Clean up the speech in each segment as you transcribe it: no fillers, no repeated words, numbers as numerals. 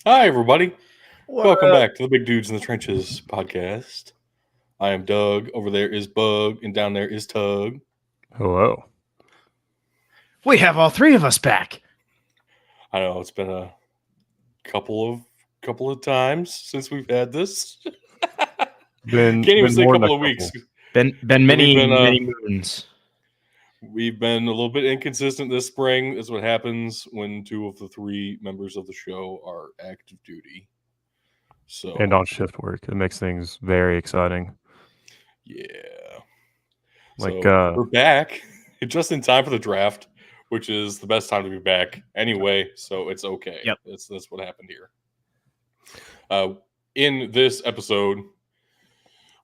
Hi, everybody. What Welcome up? back to the Big Dudes in the Trenches podcast. I am Doug. Over there is Bug, and down there is Tug. Hello. We have all three of us back. I know it's been a couple of times since we've had this. Been Can't even say a more than couple a of weeks. Been many moons. We've been a little bit inconsistent this spring. Is what happens when two of the three members of the show are active duty. So and on shift work. It makes things very exciting. yeah. Like So we're back just in time for the draft, which is the best time to be back anyway. So it's okay. Yep. That's what happened here. In this episode,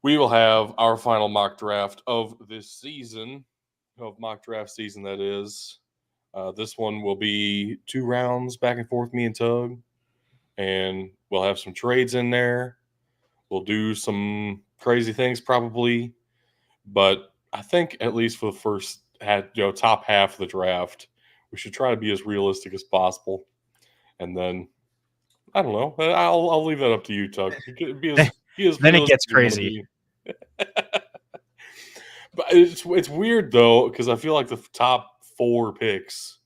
we will have our final mock draft of this season, of mock draft season, that is. This one will be 2 rounds back and forth, me and Tug, and we'll have some trades in there. We'll do some crazy things probably, but I think at least for the first top half of the draft, we should try to be as realistic as possible. And then I don't know. I'll leave that up to you, Tug. Then it gets crazy. But it's weird though, because I feel like the top 4 picks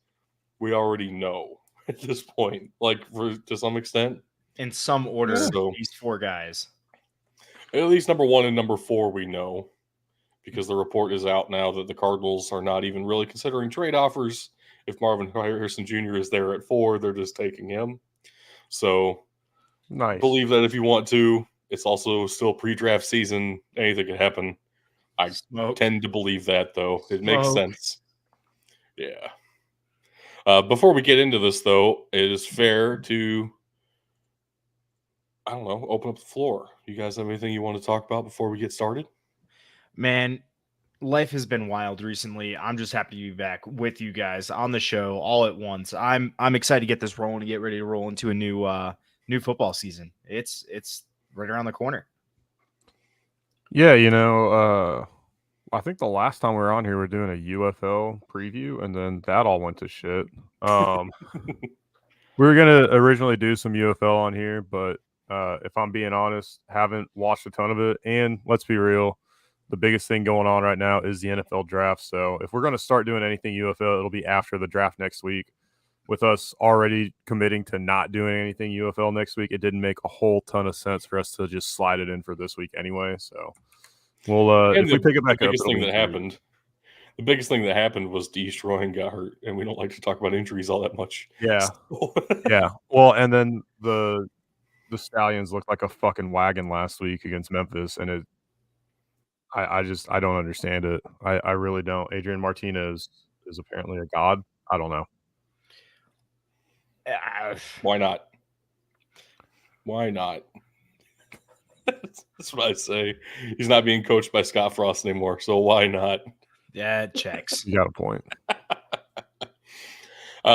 we already know at this point, like to some extent. In some order, So, these 4 guys. At least number 1 and number 4 we know, because the report is out now that the Cardinals are not even really considering trade offers. If Marvin Harrison Jr. is there at 4, they're just taking him. So nice. Believe that if you want to. It's also still pre-draft season. Anything can happen. I tend to believe that, though. It makes sense. Yeah. Before we get into this, though, it is fair to, I don't know, open up the floor. You guys have anything you want to talk about before we get started? Man, life has been wild recently. I'm just happy to be back with you guys on the show all at once. I'm excited to get this rolling, to get ready to roll into a new football season. It's right around the corner. Yeah, I think the last time we were on here, we were doing a UFL preview, and then that all went to shit. We were gonna originally do some UFL on here, but if I'm being honest, haven't watched a ton of it. And let's be real, the biggest thing going on right now is the NFL draft. So if we're going to start doing anything UFL, it'll be after the draft next week. With us already committing to not doing anything UFL next week, it didn't make a whole ton of sense for us to just slide it in for this week anyway. So we'll if we pick it back up, the biggest thing that happened was Destroying got hurt, and we don't like to talk about injuries all that much. Yeah, yeah. Well, and then the Stallions looked like a fucking wagon last week against Memphis, and I don't understand it. I really don't. Adrian Martinez is apparently a god. I don't know. Why not? Why not? That's what I say. He's not being coached by Scott Frost anymore, so why not? Yeah, it checks. You got a point.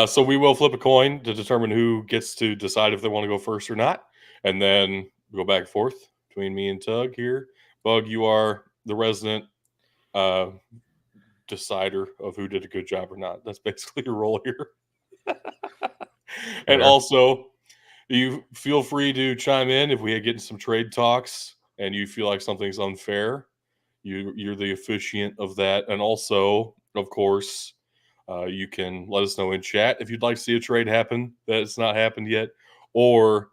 So we will flip a coin to determine who gets to decide if they want to go first or not, and then go back and forth between me and Tug here. Bug, you are the resident decider of who did a good job or not. That's basically your role here. And also, you feel free to chime in if we get into some trade talks and you feel like something's unfair. You're the officiant of that. And also, of course, you can let us know in chat if you'd like to see a trade happen that's not happened yet. Or,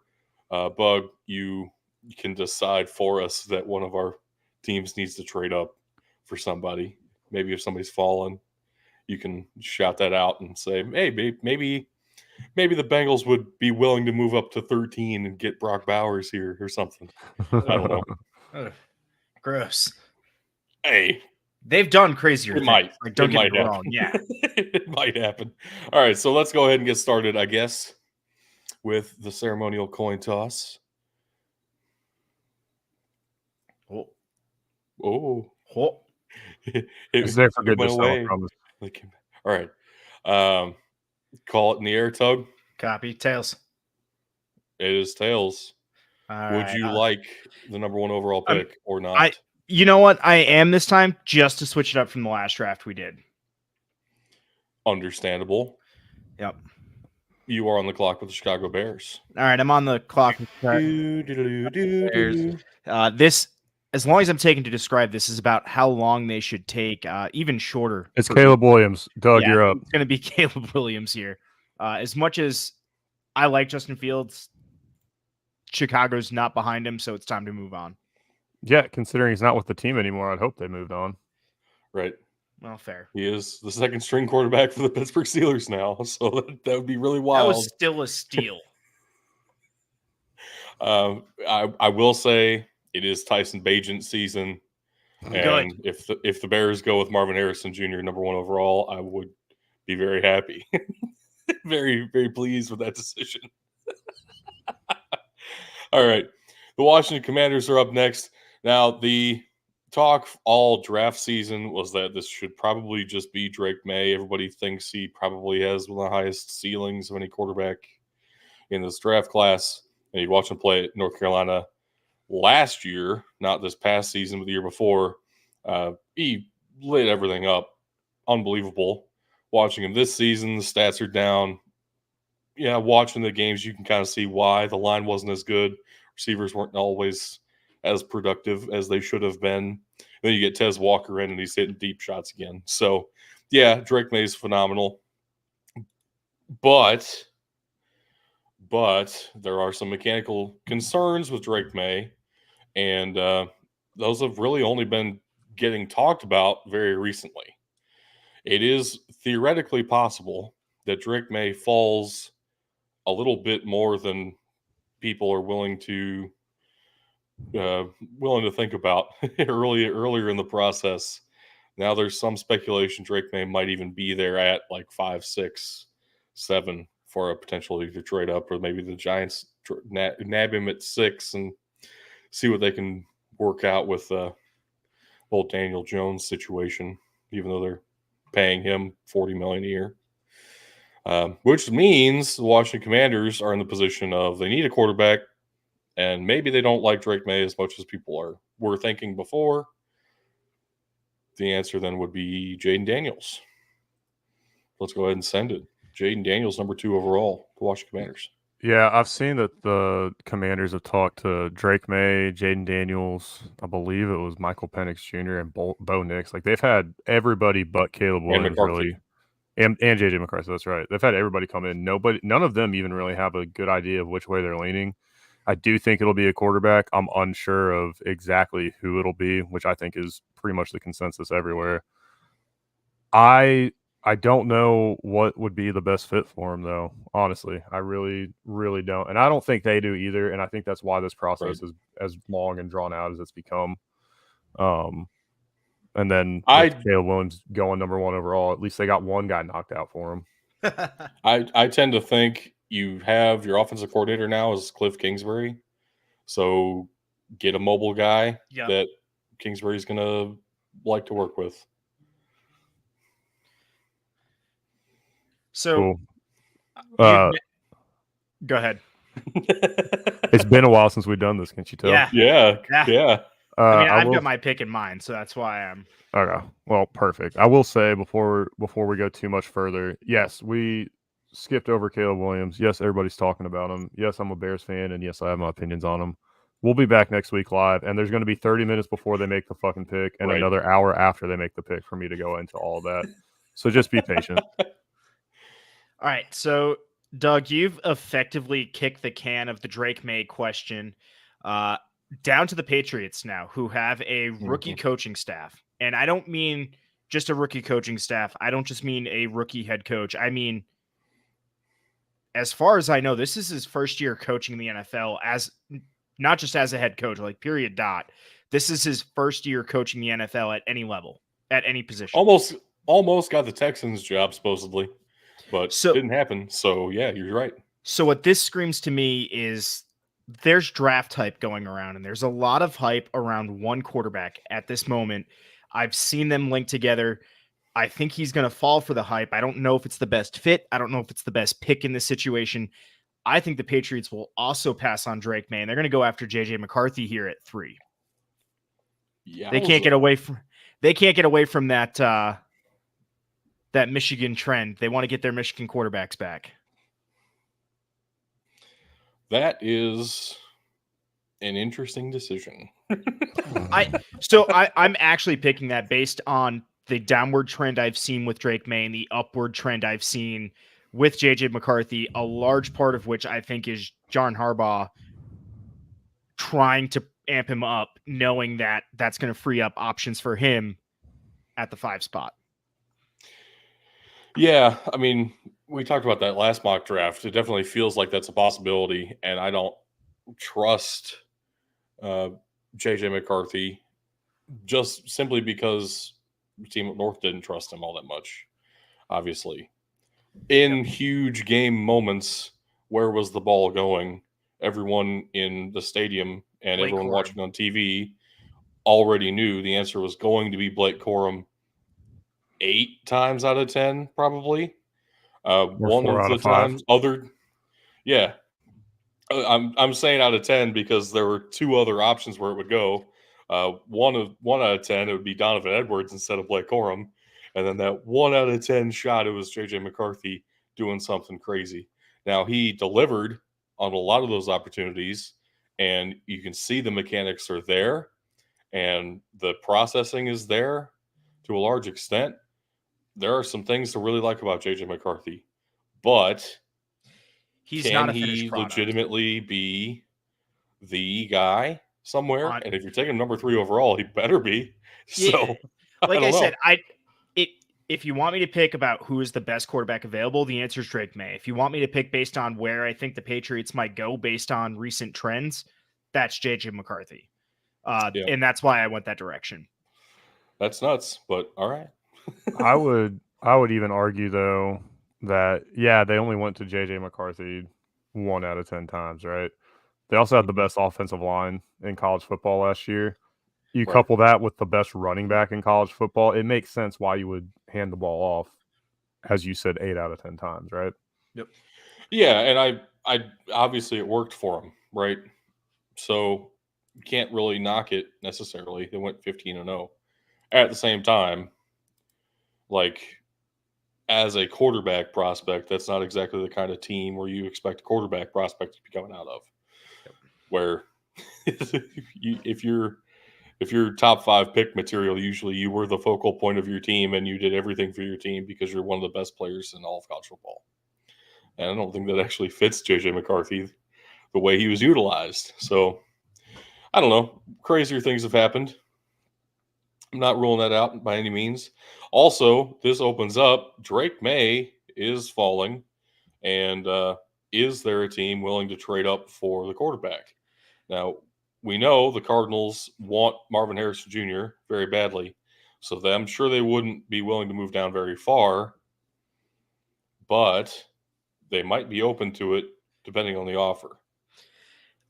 Bug, you can decide for us that one of our teams needs to trade up for somebody. Maybe if somebody's fallen, you can shout that out and say, hey, maybe the Bengals would be willing to move up to 13 and get Brock Bowers here or something. I don't know. Ugh, gross. Hey, they've done crazier things. Might. Like, don't get me wrong. Yeah, it might happen. All right, so let's go ahead and get started, I guess, with the ceremonial coin toss. Oh. It's there for good to sell. All right. Call it in the air, Tug. Copy. Tails. It is tails. Would you like the number 1 overall pick or not? You know what? I am this time, just to switch it up from the last draft we did. Understandable. Yep. You are on the clock with the Chicago Bears. All right, I'm on the clock. Do. This, as long as I'm taking to describe this, is about how long they should take, even shorter. It's for- Caleb Williams. Doug, Yeah, you're up. It's going to be Caleb Williams here. As much as I like Justin Fields, Chicago's not behind him, so it's time to move on. Yeah, considering he's not with the team anymore, I'd hope they moved on. Right. Well, fair. He is the second string quarterback for the Pittsburgh Steelers now, so that would be really That wild. was still a steal. I will say it is Tyson Bagent season, and if the Bears go with Marvin Harrison Jr. number 1 overall, I would be very happy, very very pleased with that decision. All right, the Washington Commanders are up next. Now the talk all draft season was that this should probably just be Drake May. Everybody thinks he probably has one of the highest ceilings of any quarterback in this draft class. And you watch him play at North Carolina last year, not this past season, but the year before. He lit everything up. Unbelievable. Watching him this season, the stats are down. Yeah, watching the games, you can kind of see why the line wasn't as good. Receivers weren't always as productive as they should have been. Then you get Tez Walker in, and he's hitting deep shots again. So, yeah, Drake May is phenomenal. But there are some mechanical concerns with Drake May, and those have really only been getting talked about very recently. It is theoretically possible that Drake May falls a little bit more than people are willing to think about earlier in the process. Now there's some speculation Drake May might even be there at like 5, 6, 7 for a potential either trade up, or maybe the Giants nab him at 6 and see what they can work out with the old Daniel Jones situation, even though they're paying him $40 million a year. Which means the Washington Commanders are in the position of they need a quarterback, and maybe they don't like Drake May as much as people were thinking before. The answer then would be Jaden Daniels. Let's go ahead and send it. Jaden Daniels, number 2 overall, the Washington Commanders. Yeah, I've seen that the Commanders have talked to Drake May, Jaden Daniels, I believe it was Michael Penix Jr. and Bo Nix. Like, they've had everybody but Caleb Williams, really. And JJ McCarthy, that's right. They've had everybody come in. None of them even really have a good idea of which way they're leaning. I do think it'll be a quarterback. I'm unsure of exactly who it'll be, which I think is pretty much the consensus everywhere. I don't know what would be the best fit for him, though. Honestly, I really, really don't. And I don't think they do either. And I think that's why this process is as long and drawn out as it's become. And then Caleb Williams going number 1 overall, at least they got one guy knocked out for him. I tend to think you have your offensive coordinator now is Cliff Kingsbury. So get a mobile guy that Kingsbury's going to like to work with. So, cool. Go ahead. It's been a while since we've done this. Can't you tell? Yeah. I mean, I've got my pick in mind, so that's why I'm. Okay. Well, perfect. I will say before we go too much further, yes, we skipped over Caleb Williams. Yes, everybody's talking about him. Yes, I'm a Bears fan, and yes, I have my opinions on him. We'll be back next week live, and there's going to be 30 minutes before they make the fucking pick and another hour after they make the pick for me to go into all that. So just be patient. All right. So, Doug, you've effectively kicked the can of the Drake May question down to the Patriots now, who have a rookie coaching staff. And I don't mean just a rookie coaching staff. I don't just mean a rookie head coach. I mean, as far as I know, this is his first year coaching the NFL as not just as a head coach, like period dot. This is his first year coaching the NFL at any level, at any position. Almost got the Texans job supposedly, but didn't happen. So yeah, you're right. So what this screams to me is there's draft hype going around, and there's a lot of hype around one quarterback at this moment. I've seen them linked together. I think he's going to fall for the hype. I don't know if it's the best fit. I don't know if it's the best pick in this situation. I think the Patriots will also pass on Drake May, and they're going to go after JJ McCarthy here at 3. Yeah, they can't get away from that that Michigan trend. They want to get their Michigan quarterbacks back. That is an interesting decision. I'm actually picking that based on the downward trend I've seen with Drake May and the upward trend I've seen with JJ McCarthy, a large part of which I think is John Harbaugh trying to amp him up, knowing that that's going to free up options for him at the 5 spot. Yeah, I mean, we talked about that last mock draft. It definitely feels like that's a possibility, and I don't trust JJ McCarthy just simply because the team at North didn't trust him all that much, obviously. In huge game moments, where was the ball going? Everyone in the stadium and Blake everyone Corum. watching on TV already knew the answer was going to be Blake Corum 8 times out of 10, probably. One 4 of out the of 5. times, yeah. I'm saying out of 10 because there were 2 other options where it would go. 1 out of 10, it would be Donovan Edwards instead of Blake Corum, and then that 1 out of 10 shot, it was JJ McCarthy doing something crazy. Now he delivered on a lot of those opportunities, and you can see the mechanics are there, and the processing is there to a large extent. There are some things to really like about JJ McCarthy, but He's can not a he finished product. legitimately be the guy somewhere? On- And if you're taking number 3 overall, he better be. Yeah, So, like don't I know. said, if you want me to pick about who is the best quarterback available, the answer is Drake May. If you want me to pick based on where I think the Patriots might go based on recent trends, that's JJ McCarthy. Yeah. And that's why I went that direction. That's nuts, but all right. I would even argue though that they only went to JJ McCarthy 1 out of 10 times, right? They also had the best offensive line in college football last year. You Right. couple that with the best running back in college football, it makes sense why you would hand the ball off, as you said, 8 out of 10 times, right? Yeah, and I obviously it worked for him, right? So you can't really knock it necessarily. They went 15-0. At the same time, like as a quarterback prospect, that's not exactly the kind of team where you expect a quarterback prospect to be coming out of. Where if you're top 5 pick material, usually you were the focal point of your team and you did everything for your team because you're one of the best players in all of college football. And I don't think that actually fits JJ McCarthy the way he was utilized. So I don't know. Crazier things have happened. I'm not ruling that out by any means. Also, this opens up Drake May is falling, and is there a team willing to trade up for the quarterback? Now, we know the Cardinals want Marvin Harrison Jr. very badly, so I'm sure they wouldn't be willing to move down very far, but they might be open to it depending on the offer.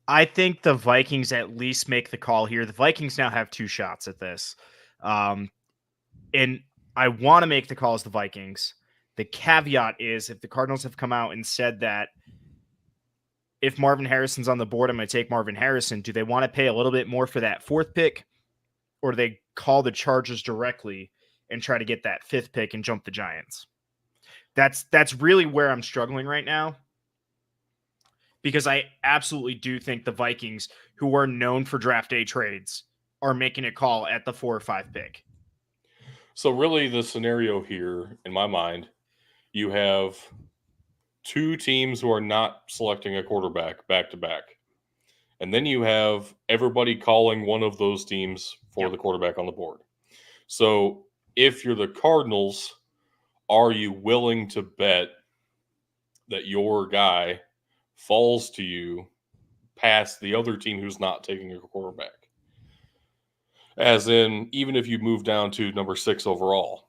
I think the Vikings at least make the call here. The Vikings now have 2 shots at this. And I want to make the call as the Vikings. The caveat is if the Cardinals have come out and said that if Marvin Harrison's on the board, I'm going to take Marvin Harrison. Do they want to pay a little bit more for that 4th pick? Or do they call the Chargers directly and try to get that 5th pick and jump the Giants? That's really where I'm struggling right now. Because I absolutely do think the Vikings, who are known for draft day trades, are making a call at the 4 or 5 pick. So really the scenario here, in my mind, you have 2 teams who are not selecting a quarterback back to back. And then you have everybody calling one of those teams for the quarterback on the board. So if you're the Cardinals, are you willing to bet that your guy falls to you past the other team who's not taking a quarterback? As in, even if you move down to number 6 overall,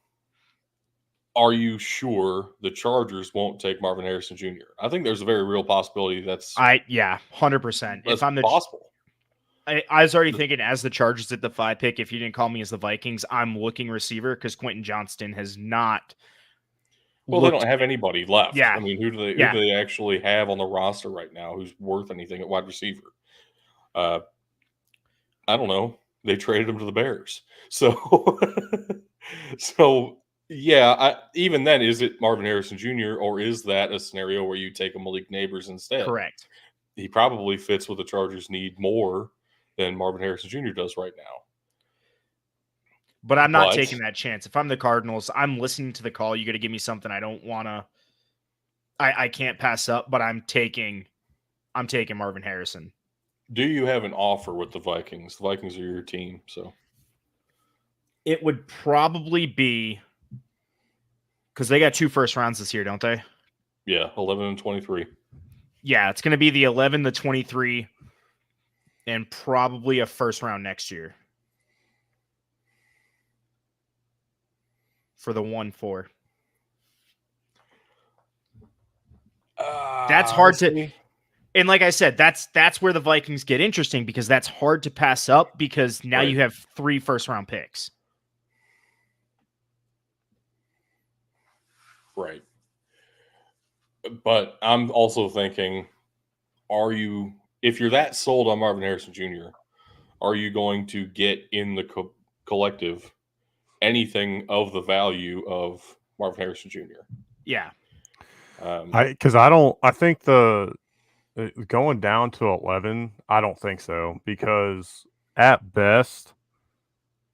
are you sure the Chargers won't take Marvin Harrison Jr.? I think there's a very real possibility that's 100%. If I'm the possible. I was already thinking as the Chargers at the 5 pick, if you didn't call me as the Vikings, I'm looking receiver because Quentin Johnston has not. Well, they don't have anybody left. Yeah. I mean, who do they actually have on the roster right now who's worth anything at wide receiver? I don't know. They traded him to the Bears. So, yeah, even then, is it Marvin Harrison Jr. or is that a scenario where you take a Malik Neighbors instead? Correct. he probably fits what the Chargers need more than Marvin Harrison Jr. does right now. But I'm not But- taking that chance. If I'm the Cardinals, I'm listening to the call. You got to give me something I don't want to. I can't pass up, but I'm taking Marvin Harrison. Do you have an offer with the Vikings? The Vikings are your team, so It would probably be because they got 2 first rounds this year, don't they? yeah, 11 and 23. Yeah, it's going to be the 11, the 23, and probably a first round next year for the 1-4. That's hard to. And like I said, that's where the Vikings get interesting because that's hard to pass up because now Right. you have 3 first round picks. Right. But I'm also thinking, if you're that sold on Marvin Harrison Jr., are you going to get in the collective anything of the value of Marvin Harrison Jr.? Yeah. I think going down to 11, I don't think so, because at best,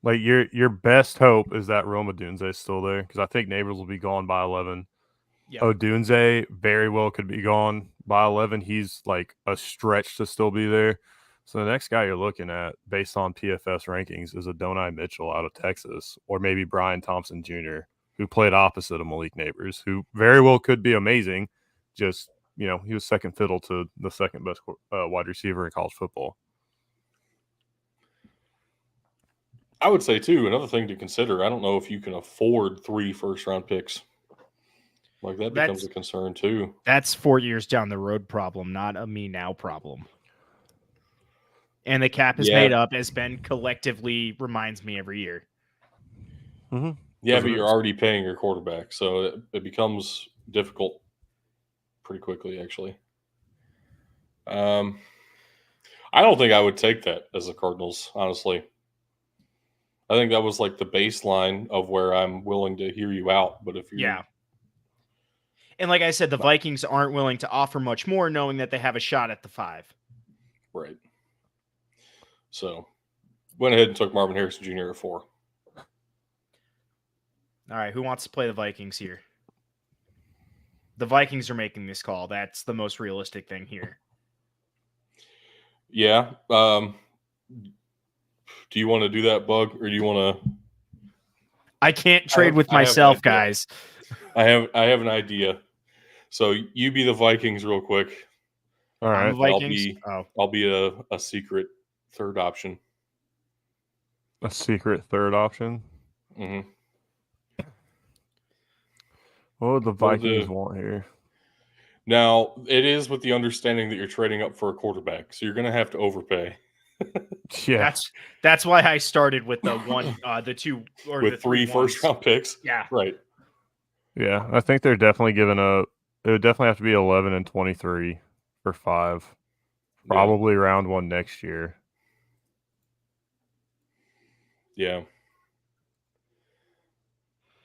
like your best hope is that Roma Dunze is still there, because I think Neighbors will be gone by 11. Yep. Odunze very well could be gone by 11. He's like a stretch to still be there. So the next guy you're looking at, based on PFS rankings, is Adonai Mitchell out of Texas, or maybe Brian Thompson Jr., who played opposite of Malik Neighbors, who very well could be amazing. Just, he was second fiddle to the second best wide receiver in college football. I would say, too, another thing to consider, I don't know if you can afford 3 first-round picks. Like, that becomes a concern, too. That's 4 years down the road problem, not a me now problem. And the cap is made up, as Ben collectively reminds me every year. Mm-hmm. Yeah, but you're already paying your quarterback, so it becomes difficult pretty quickly, actually. I don't think I would take that as the Cardinals, honestly. I think that was like the baseline of where I'm willing to hear you out. But if you're Yeah. And like I said, the Vikings aren't willing to offer much more, knowing that they have a shot at the 5. Right. So went ahead and took Marvin Harrison Jr. at 4. All right, who wants to play the Vikings here? The Vikings are making this call. That's the most realistic thing here. Yeah. Do you want to do that, Bug, or do you want to? I can't trade with myself, guys. I have an idea. So you be the Vikings real quick. All right. I'll be a secret third option. A secret third option? Mm-hmm. What would the Vikings want here? Now, it is with the understanding that you're trading up for a quarterback, so you're going to have to overpay. Yeah, that's why I started with the 2 or with the 3 first-round picks. Yeah, right. Yeah, I think they're definitely giving up. It would definitely have to be 11 and 23 for 5, probably round 1 next year. Yeah.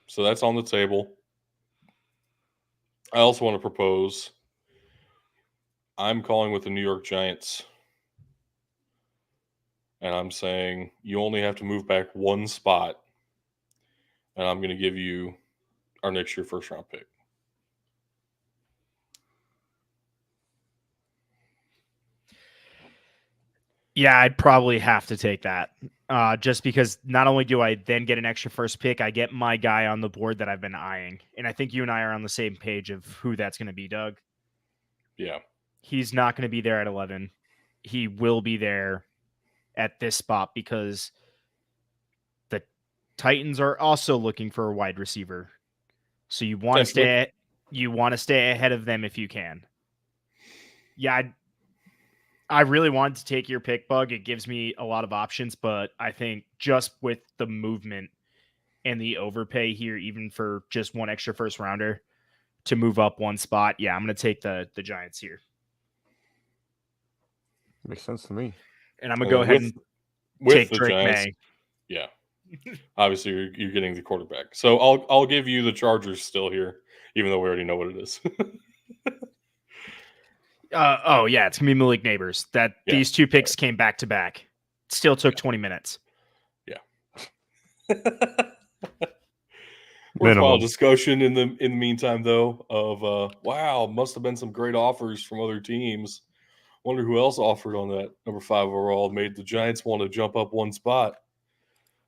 So that's on the table. I also want to propose. I'm calling with the New York Giants. And I'm saying you only have to move back 1 spot. And I'm going to give you our next year first round pick. Yeah, I'd probably have to take that. Just because not only do I then get an extra first pick, I get my guy on the board that I've been eyeing. And I think you and I are on the same page of who that's going to be, Doug. Yeah. He's not going to be there at 11. He will be there at this spot because the Titans are also looking for a wide receiver. So you want to stay ahead of them if you can. Yeah, I really wanted to take your pick, Bug. It gives me a lot of options, but I think just with the movement and the overpay here, even for just 1 extra first rounder to move up 1 spot, yeah, I'm going to take the Giants here. Makes sense to me. And I'm going to go ahead and take Drake Giants, May. Yeah. Obviously, you're getting the quarterback. So I'll give you the Chargers still here, even though we already know what it is. Oh yeah, it's gonna be Malik Neighbors. Yeah. These two picks came back to back. Still took 20 minutes. Worthwhile Minimum. discussion in the meantime, though, of wow, must have been some great offers from other teams. Wonder who else offered on that number 5 overall, made the Giants want to jump up one spot.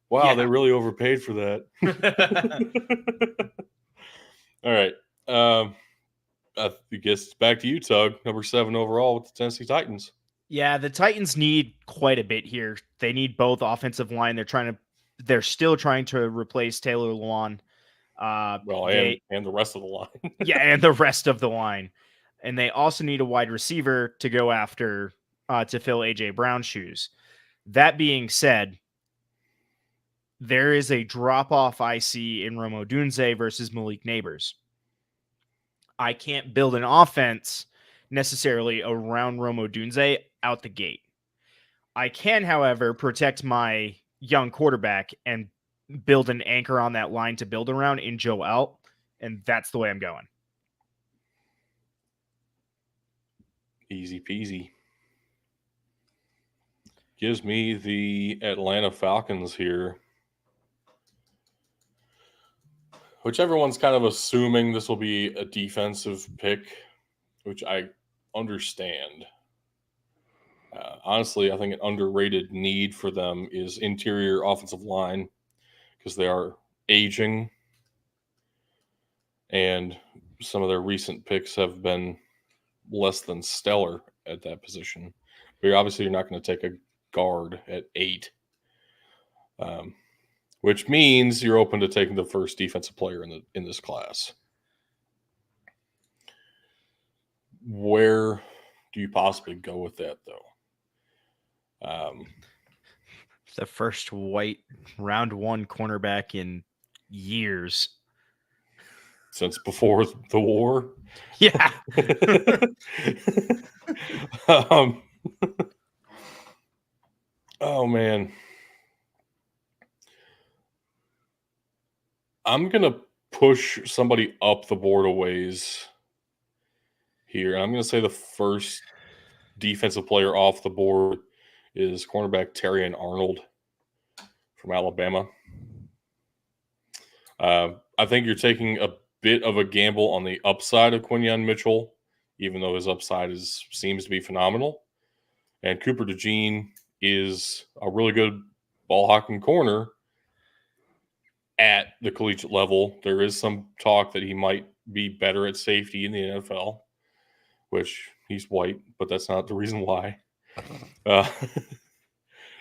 Wow, they Yeah. really overpaid for that. All right. I guess it's back to you, Tug. Number 7 overall with the Tennessee Titans. Yeah, the Titans need quite a bit here. They need both offensive line. They're still trying to replace Taylor Lewan. Well, They and the rest of the line. yeah, and the rest of the line. And they also need a wide receiver to go after to fill AJ Brown's shoes. That being said, there is a drop off I see in Rome Odunze versus Malik Neighbors. I can't build an offense necessarily around Rome Odunze out the gate. I can, however, protect my young quarterback and build an anchor on that line to build around in Joel, and that's the way I'm going. Easy peasy. Gives me the Atlanta Falcons here. Which everyone's kind of assuming this will be a defensive pick, which I understand. Honestly, I think an underrated need for them is interior offensive line because they are aging, and some of their recent picks have been less than stellar at that position. But obviously, you're not going to take a guard at 8, which means you're open to taking the first defensive player in this class. Where do you possibly go with that, though? The first white round 1 cornerback in years. Since before the war. Yeah. Oh man. I'm gonna push somebody up the board a ways here. I'm gonna say the first defensive player off the board is cornerback Terrion Arnold from Alabama. I think you're taking a bit of a gamble on the upside of Quinyon Mitchell, even though his upside seems to be phenomenal. And Cooper DeJean is a really good ball hawking corner at the collegiate level. There is some talk that he might be better at safety in the NFL, which he's white, but that's not the reason why.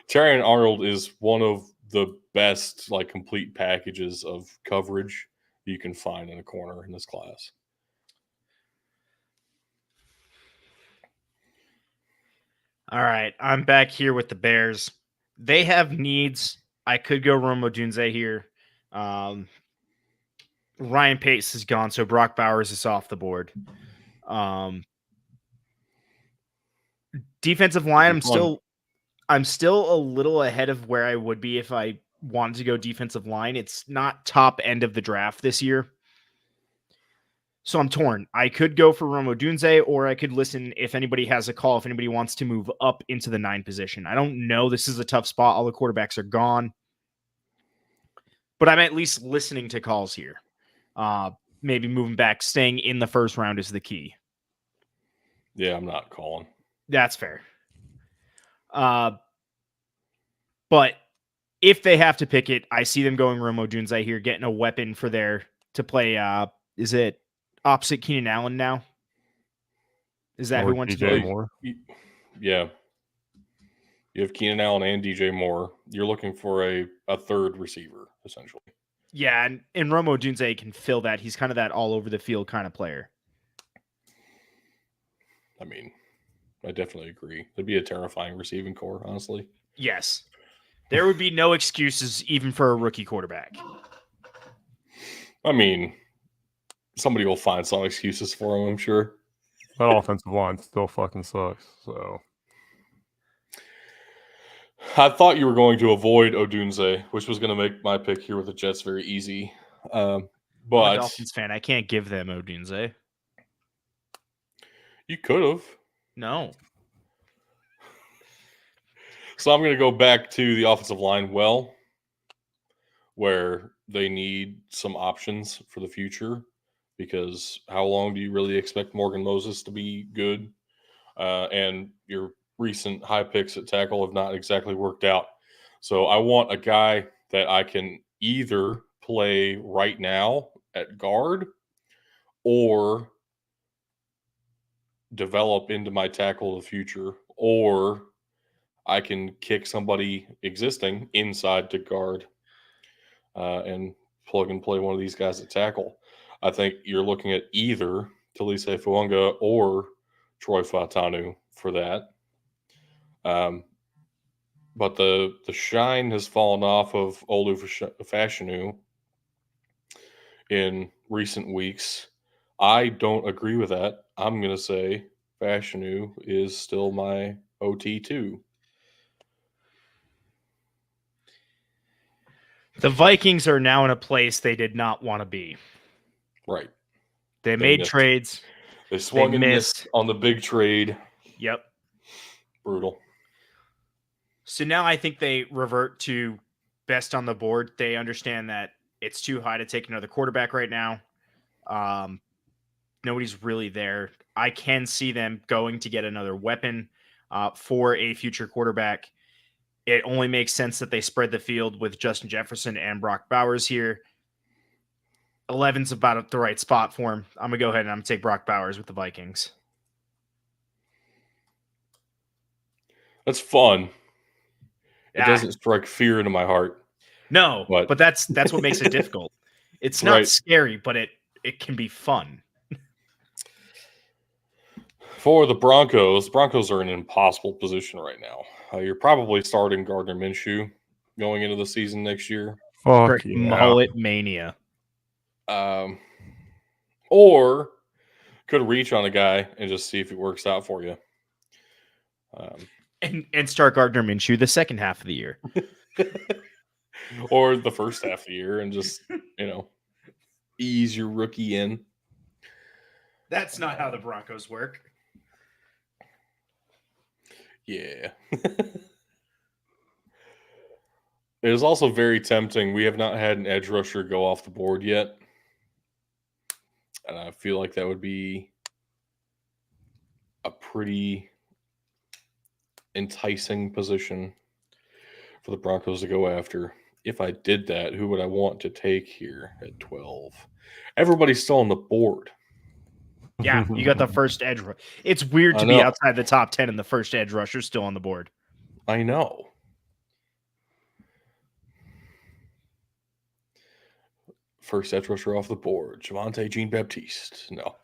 Terrion Arnold is one of the best complete packages of coverage you can find in a corner in this class. All right, I'm back here with the Bears. They have needs. I could go Rome Odunze here. Ryan Pace is gone, so Brock Bowers is off the board. Defensive line, I'm still a little ahead of where I would be if I wanted to go defensive line. It's not top end of the draft this year. So I'm torn. I could go for Rome Odunze, or I could listen if anybody has a call, if anybody wants to move up into the 9 position. I don't know. This is a tough spot. All the quarterbacks are gone. But I'm at least listening to calls here. Maybe moving back, staying in the first round is the key. Yeah, I'm not calling. That's fair. But if they have to pick it, I see them going Rome Odunze here, getting a weapon for to play. Is it opposite Keenan Allen now? Is that who went to DJ Moore? Yeah. You have Keenan Allen and DJ Moore. You're looking for a third receiver, essentially. Yeah, and Rome Odunze can fill that. He's kind of that all over the field kind of player. I mean, I definitely agree. It'd be a terrifying receiving core, honestly. Yes. There would be no excuses even for a rookie quarterback. I mean, somebody will find some excuses for him, I'm sure. That offensive line still fucking sucks. So I thought you were going to avoid Odunze, which was going to make my pick here with the Jets very easy. But I'm a Dolphins fan. I can't give them Odunze. You could have. No. So I'm going to go back to the offensive line where they need some options for the future, because how long do you really expect Morgan Moses to be good? And your recent high picks at tackle have not exactly worked out. So I want a guy that I can either play right now at guard or develop into my tackle of the future, or I can kick somebody existing inside to guard and plug and play one of these guys at tackle. I think you're looking at either Talise Fuanga or Troy Fatanu for that. But the shine has fallen off of Olu Fashanu in recent weeks. I don't agree with that. I'm going to say Fashanu is still my OT2. The Vikings are now in a place they did not want to be. Right. They made missed. trades. They swung and missed. missed on the big trade. Yep. Brutal. So now I think they revert to best on the board. They understand that it's too high to take another quarterback right now. Nobody's really there. I can see them going to get another weapon for a future quarterback. It only makes sense that they spread the field with Justin Jefferson and Brock Bowers here. 11's about the right spot for him. I'm going to go ahead and I'm going to take Brock Bowers with the Vikings. That's fun. It Yeah. doesn't strike fear into my heart. No, but that's what makes it difficult. It's not scary, but it can be fun. For the Broncos are in an impossible position right now. You're probably starting Gardner Minshew going into the season next year. Fuck yeah. Mullet mania. Or could reach on a guy and just see if it works out for you. And start Gardner Minshew the second half of the year. Or the first half of the year and just, ease your rookie in. That's not how the Broncos work. Yeah. It is also very tempting. We have not had an edge rusher go off the board yet. And I feel like that would be a pretty enticing position for the Broncos to go after. If I did that, who would I want to take here at 12? Everybody's still on the board. Yeah, you got the first edge rusher. It's weird to be outside the top 10 and the first edge rusher still on the board. I know. First edge rusher off the board, Javonte Jean-Baptiste. No.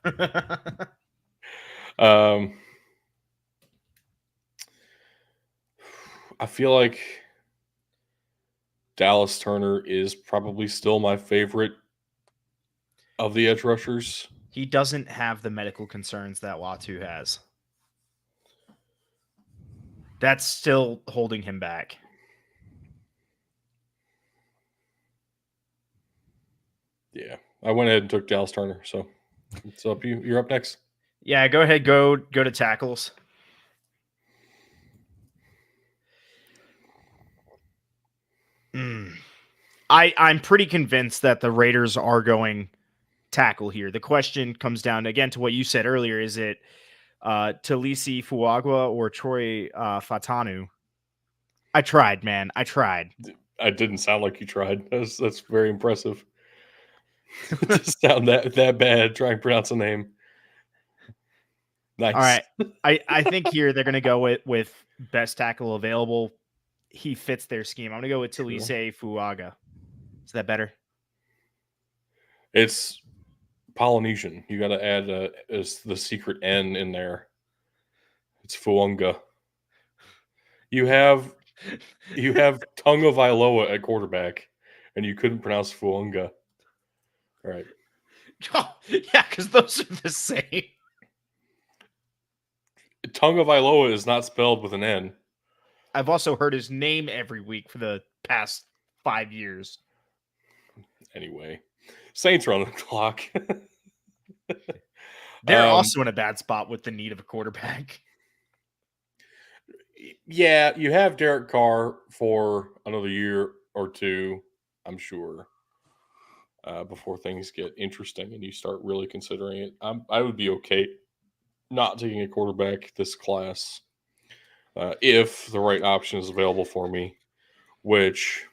I feel like Dallas Turner is probably still my favorite of the edge rushers. He doesn't have the medical concerns that Latu has. That's still holding him back. Yeah, I went ahead and took Dallas Turner, so it's up you. You're up next. Yeah, go ahead. Go to tackles. I'm pretty convinced that the Raiders are going tackle here. The question comes down again to what you said earlier. Is it Talise Fuagua or Troy Fatanu? I tried, man. I tried. I didn't sound like you tried. That's very impressive. To sound that bad trying to pronounce a name. Nice. All right. I think here they're going to go with best tackle available. He fits their scheme. I'm going to go with Talise Fuaga. Is that better? It's Polynesian. You got to add the secret N in there. It's Fuanga. You have Tunga Vailoa at quarterback, and you couldn't pronounce Fuanga. All right. Oh, yeah, because those are the same. Tunga Vailoa is not spelled with an N. I've also heard his name every week for the past 5 years. Anyway, Saints are on the clock. They're also in a bad spot with the need of a quarterback. Yeah, you have Derek Carr for another year or two, I'm sure, before things get interesting and you start really considering it. I would be okay not taking a quarterback this class if the right option is available for me, which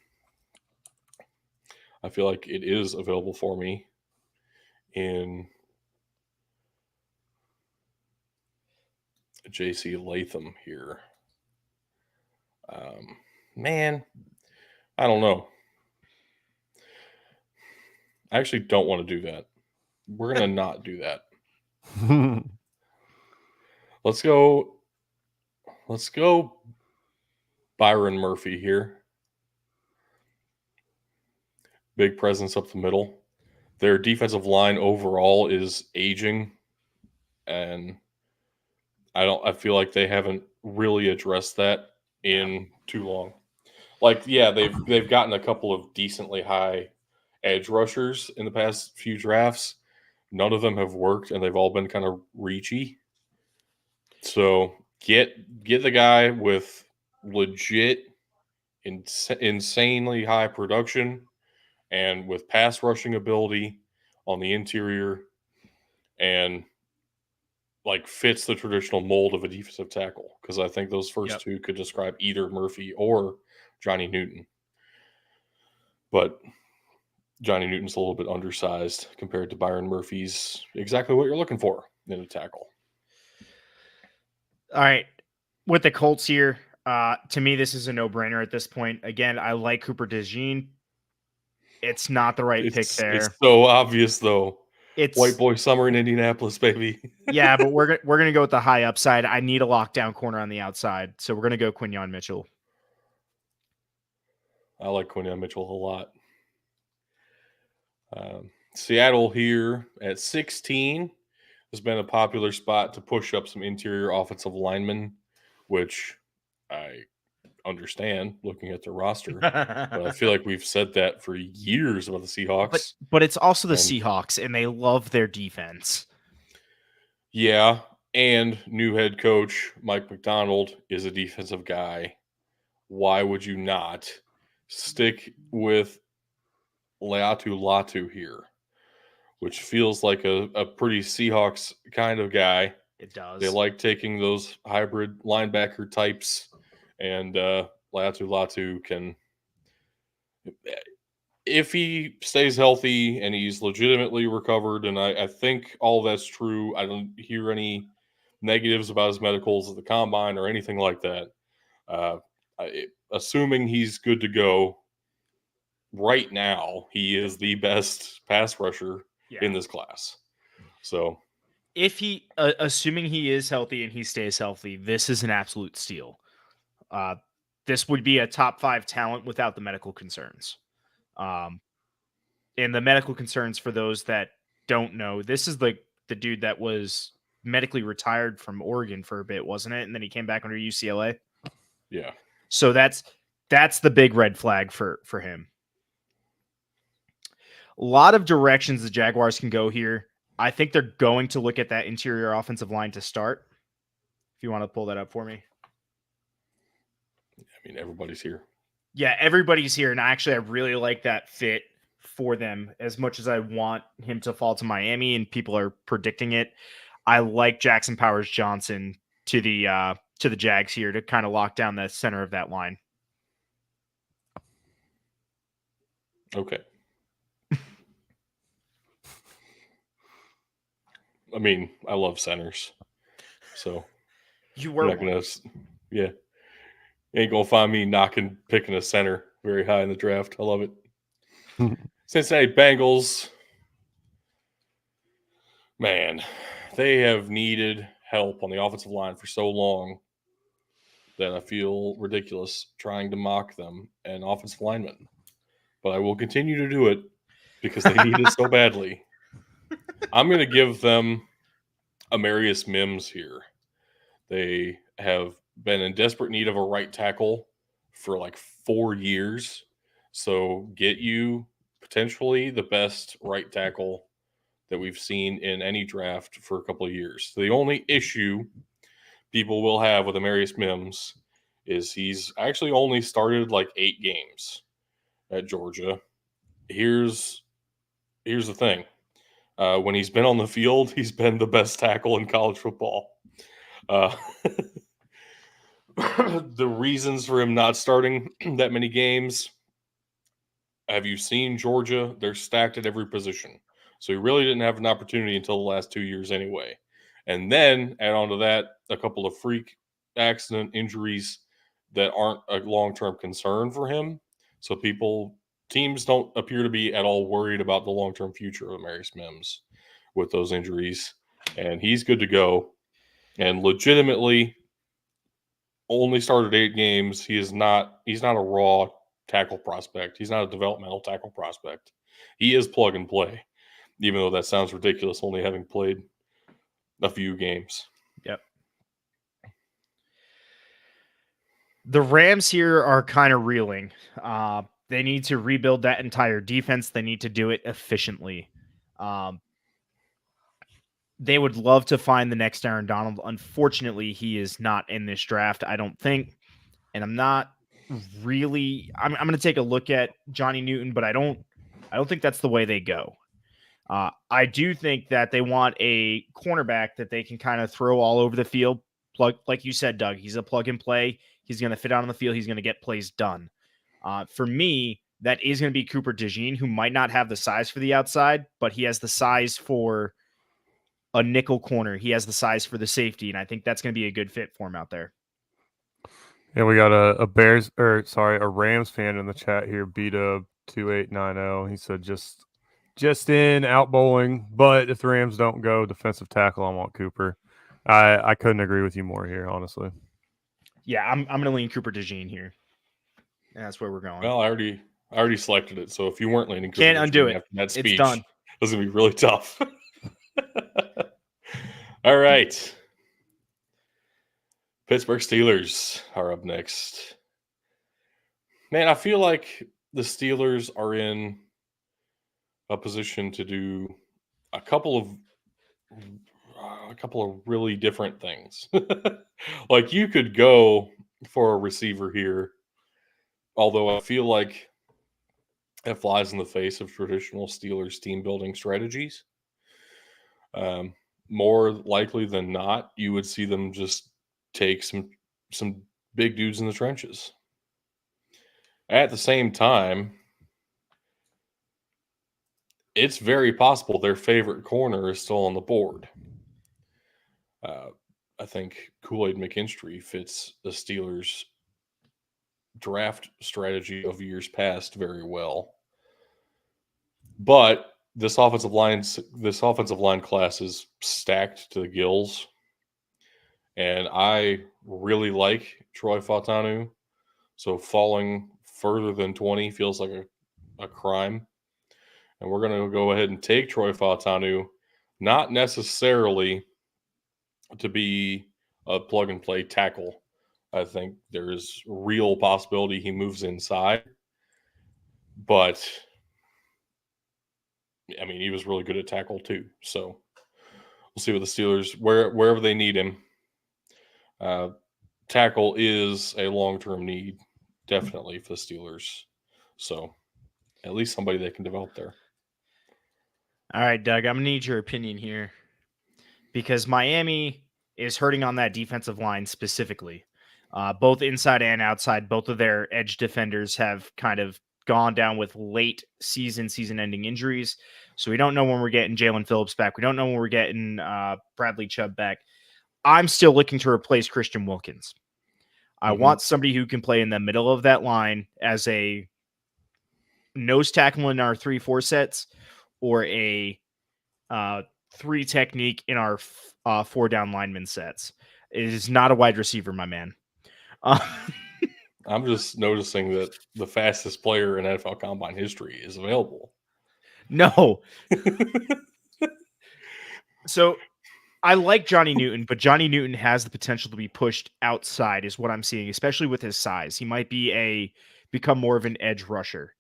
I feel like it is available for me in J.C. Latham here. Man, I don't know. I actually don't want to do that. We're going to not do that. Let's go Byron Murphy here. Big presence up the middle. Their defensive line overall is aging, and I feel like they haven't really addressed that in too long. Like, yeah, they've gotten a couple of decently high edge rushers in the past few drafts. None of them have worked, and they've all been kind of reachy. So get the guy with legit, insanely high production and with pass rushing ability on the interior, and like fits the traditional mold of a defensive tackle. Because I think those first two could describe either Murphy or Johnny Newton. But Johnny Newton's a little bit undersized compared to Byron Murphy's exactly what you're looking for in a tackle. All right. With the Colts here, to me, this is a no-brainer at this point. Again, I like Cooper DeJean. It's not the right pick there. It's so obvious, though. It's white boy summer in Indianapolis, baby. Yeah, but we're gonna go with the high upside. I need a lockdown corner on the outside, so we're gonna go Quinyon Mitchell. I like Quinyon Mitchell a lot. Seattle here at 16 has been a popular spot to push up some interior offensive linemen, which I understand looking at their roster. But I feel like we've said that for years about the Seahawks. But it's also the Seahawks, and they love their defense. Yeah, and new head coach Mike McDonald is a defensive guy. Why would you not stick with Laiatu Latu here, which feels like a pretty Seahawks kind of guy? It does. They like taking those hybrid linebacker types, and Laiatu Latu can, if he stays healthy and he's legitimately recovered, and I think all that's true. I don't hear any negatives about his medicals at the combine or anything like that. Assuming he's good to go right now, he is the best pass rusher in this class. So if he, assuming he is healthy and he stays healthy, this is an absolute steal. This would be a top 5 talent without the medical concerns. And the medical concerns, for those that don't know, this is the dude that was medically retired from Oregon for a bit, wasn't it? And then he came back under UCLA. Yeah. So that's the big red flag for him. A lot of directions the Jaguars can go here. I think they're going to look at that interior offensive line to start. If you want to pull that up for me. I mean, everybody's here. Yeah, everybody's here. And actually, I really like that fit for them as much as I want him to fall to Miami and people are predicting it. I like Jackson Powers Johnson to the Jags here to kind of lock down the center of that line. Okay. I mean, I love centers. So you were not gonna, yeah. Ain't gonna find me picking a center very high in the draft. I love it. Cincinnati Bengals, man, they have needed help on the offensive line for so long that I feel ridiculous trying to mock them and offensive linemen. But I will continue to do it because they need it so badly. I'm going to give them Amarius Mims here. They have been in desperate need of a right tackle for like 4 years. So get you potentially the best right tackle that we've seen in any draft for a couple of years. The only issue people will have with Amarius Mims is he's actually only started like 8 games at Georgia. Here's the thing. When he's been on the field, he's been the best tackle in college football. Uh, the reasons for him not starting that many games, have you seen Georgia? They're stacked at every position. So he really didn't have an opportunity until the last 2 years anyway. And then add on to that a couple of freak accident injuries that aren't a long-term concern for him. So teams don't appear to be at all worried about the long-term future of Marius Mims with those injuries. And he's good to go. And legitimately only started 8 games. He's not a raw tackle prospect. He's not a developmental tackle prospect. He is plug and play, even though that sounds ridiculous, only having played a few games. Yep. The Rams here are kind of reeling. They need to rebuild that entire defense. They need to do it efficiently. They would love to find the next Aaron Donald. Unfortunately, he is not in this draft, I don't think. And I'm not really. I'm going to take a look at Johnny Newton, but I don't think that's the way they go. I do think that they want a cornerback that they can kind of throw all over the field. Like you said, Doug, he's a plug and play. He's going to fit out on the field. He's going to get plays done. For me, that is going to be Cooper DeJean, who might not have the size for the outside, but he has the size for a nickel corner. He has the size for the safety, and I think that's going to be a good fit for him out there. Yeah, we got a Rams fan in the chat here, B-Dub2890. He said just in, out bowling, but if the Rams don't go defensive tackle, I want Cooper. I couldn't agree with you more here, honestly. Yeah, I'm going to lean Cooper DeJean here. And that's where we're going. Well, I already selected it, so if you weren't leaning Cooper Can't undo it. after that speech, It's done. This is going to be really tough. All right. Pittsburgh Steelers are up next. Man, I feel like the Steelers are in a position to do a couple of really different things. Like you could go for a receiver here, although I feel like it flies in the face of traditional Steelers team building strategies. More likely than not, you would see them just take some big dudes in the trenches. At the same time, it's very possible their favorite corner is still on the board. I think Kool-Aid McKinstry fits the Steelers' draft strategy of years past very well. But this offensive line class is stacked to the gills. And I really like Troy Fautanu. So falling further than 20 feels like a crime. And we're going to go ahead and take Troy Fautanu, not necessarily to be a plug-and-play tackle. I think there is real possibility he moves inside. But, I mean, he was really good at tackle too. So we'll see what the Steelers, wherever they need him. Tackle is a long-term need, definitely, for the Steelers. So at least somebody they can develop there. All right, Doug, I'm going to need your opinion here because Miami is hurting on that defensive line specifically. Both inside and outside, both of their edge defenders have kind of gone down with late season-ending injuries. So we don't know when we're getting Jalen Phillips back. We don't know when we're getting Bradley Chubb back. I'm still looking to replace Christian Wilkins. I want somebody who can play in the middle of that line as a nose tackle in our 3-4 sets or a 3 technique in our 4 down lineman sets. It is not a wide receiver, my man. I'm just noticing that the fastest player in NFL Combine history is available. No. So I like Johnny Newton, but Johnny Newton has the potential to be pushed outside is what I'm seeing, especially with his size. He might become more of an edge rusher.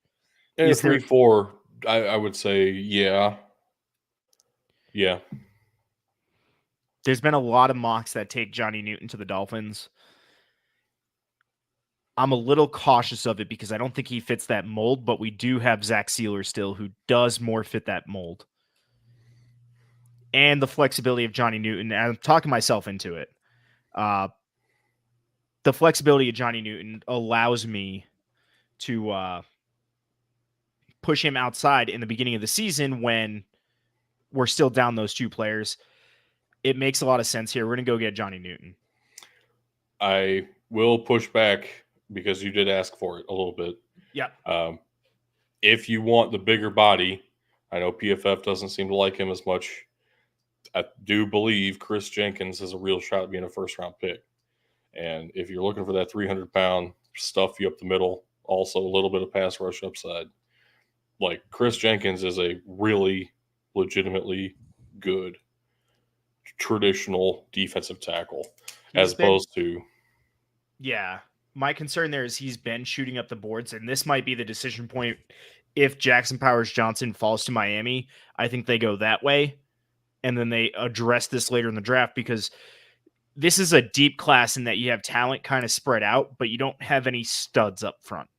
In a 3-4, I would say, yeah. Yeah. There's been a lot of mocks that take Johnny Newton to the Dolphins. I'm a little cautious of it because I don't think he fits that mold, but we do have Zach Sealer still who does more fit that mold. And the flexibility of Johnny Newton. And I'm talking myself into it. The flexibility of Johnny Newton allows me to push him outside in the beginning of the season when we're still down those two players. It makes a lot of sense here. We're going to go get Johnny Newton. I will push back because you did ask for it a little bit. Yeah. If you want the bigger body, I know PFF doesn't seem to like him as much. I do believe Chris Jenkins has a real shot at being a first-round pick. And if you're looking for that 300-pound stuff you up the middle, also a little bit of pass rush upside, like Chris Jenkins is a really legitimately good traditional defensive tackle as opposed to. Yeah. My concern there is he's been shooting up the boards, and this might be the decision point. If Jackson Powers Johnson falls to Miami, I think they go that way. And then they address this later in the draft because this is a deep class in that you have talent kind of spread out, but you don't have any studs up front.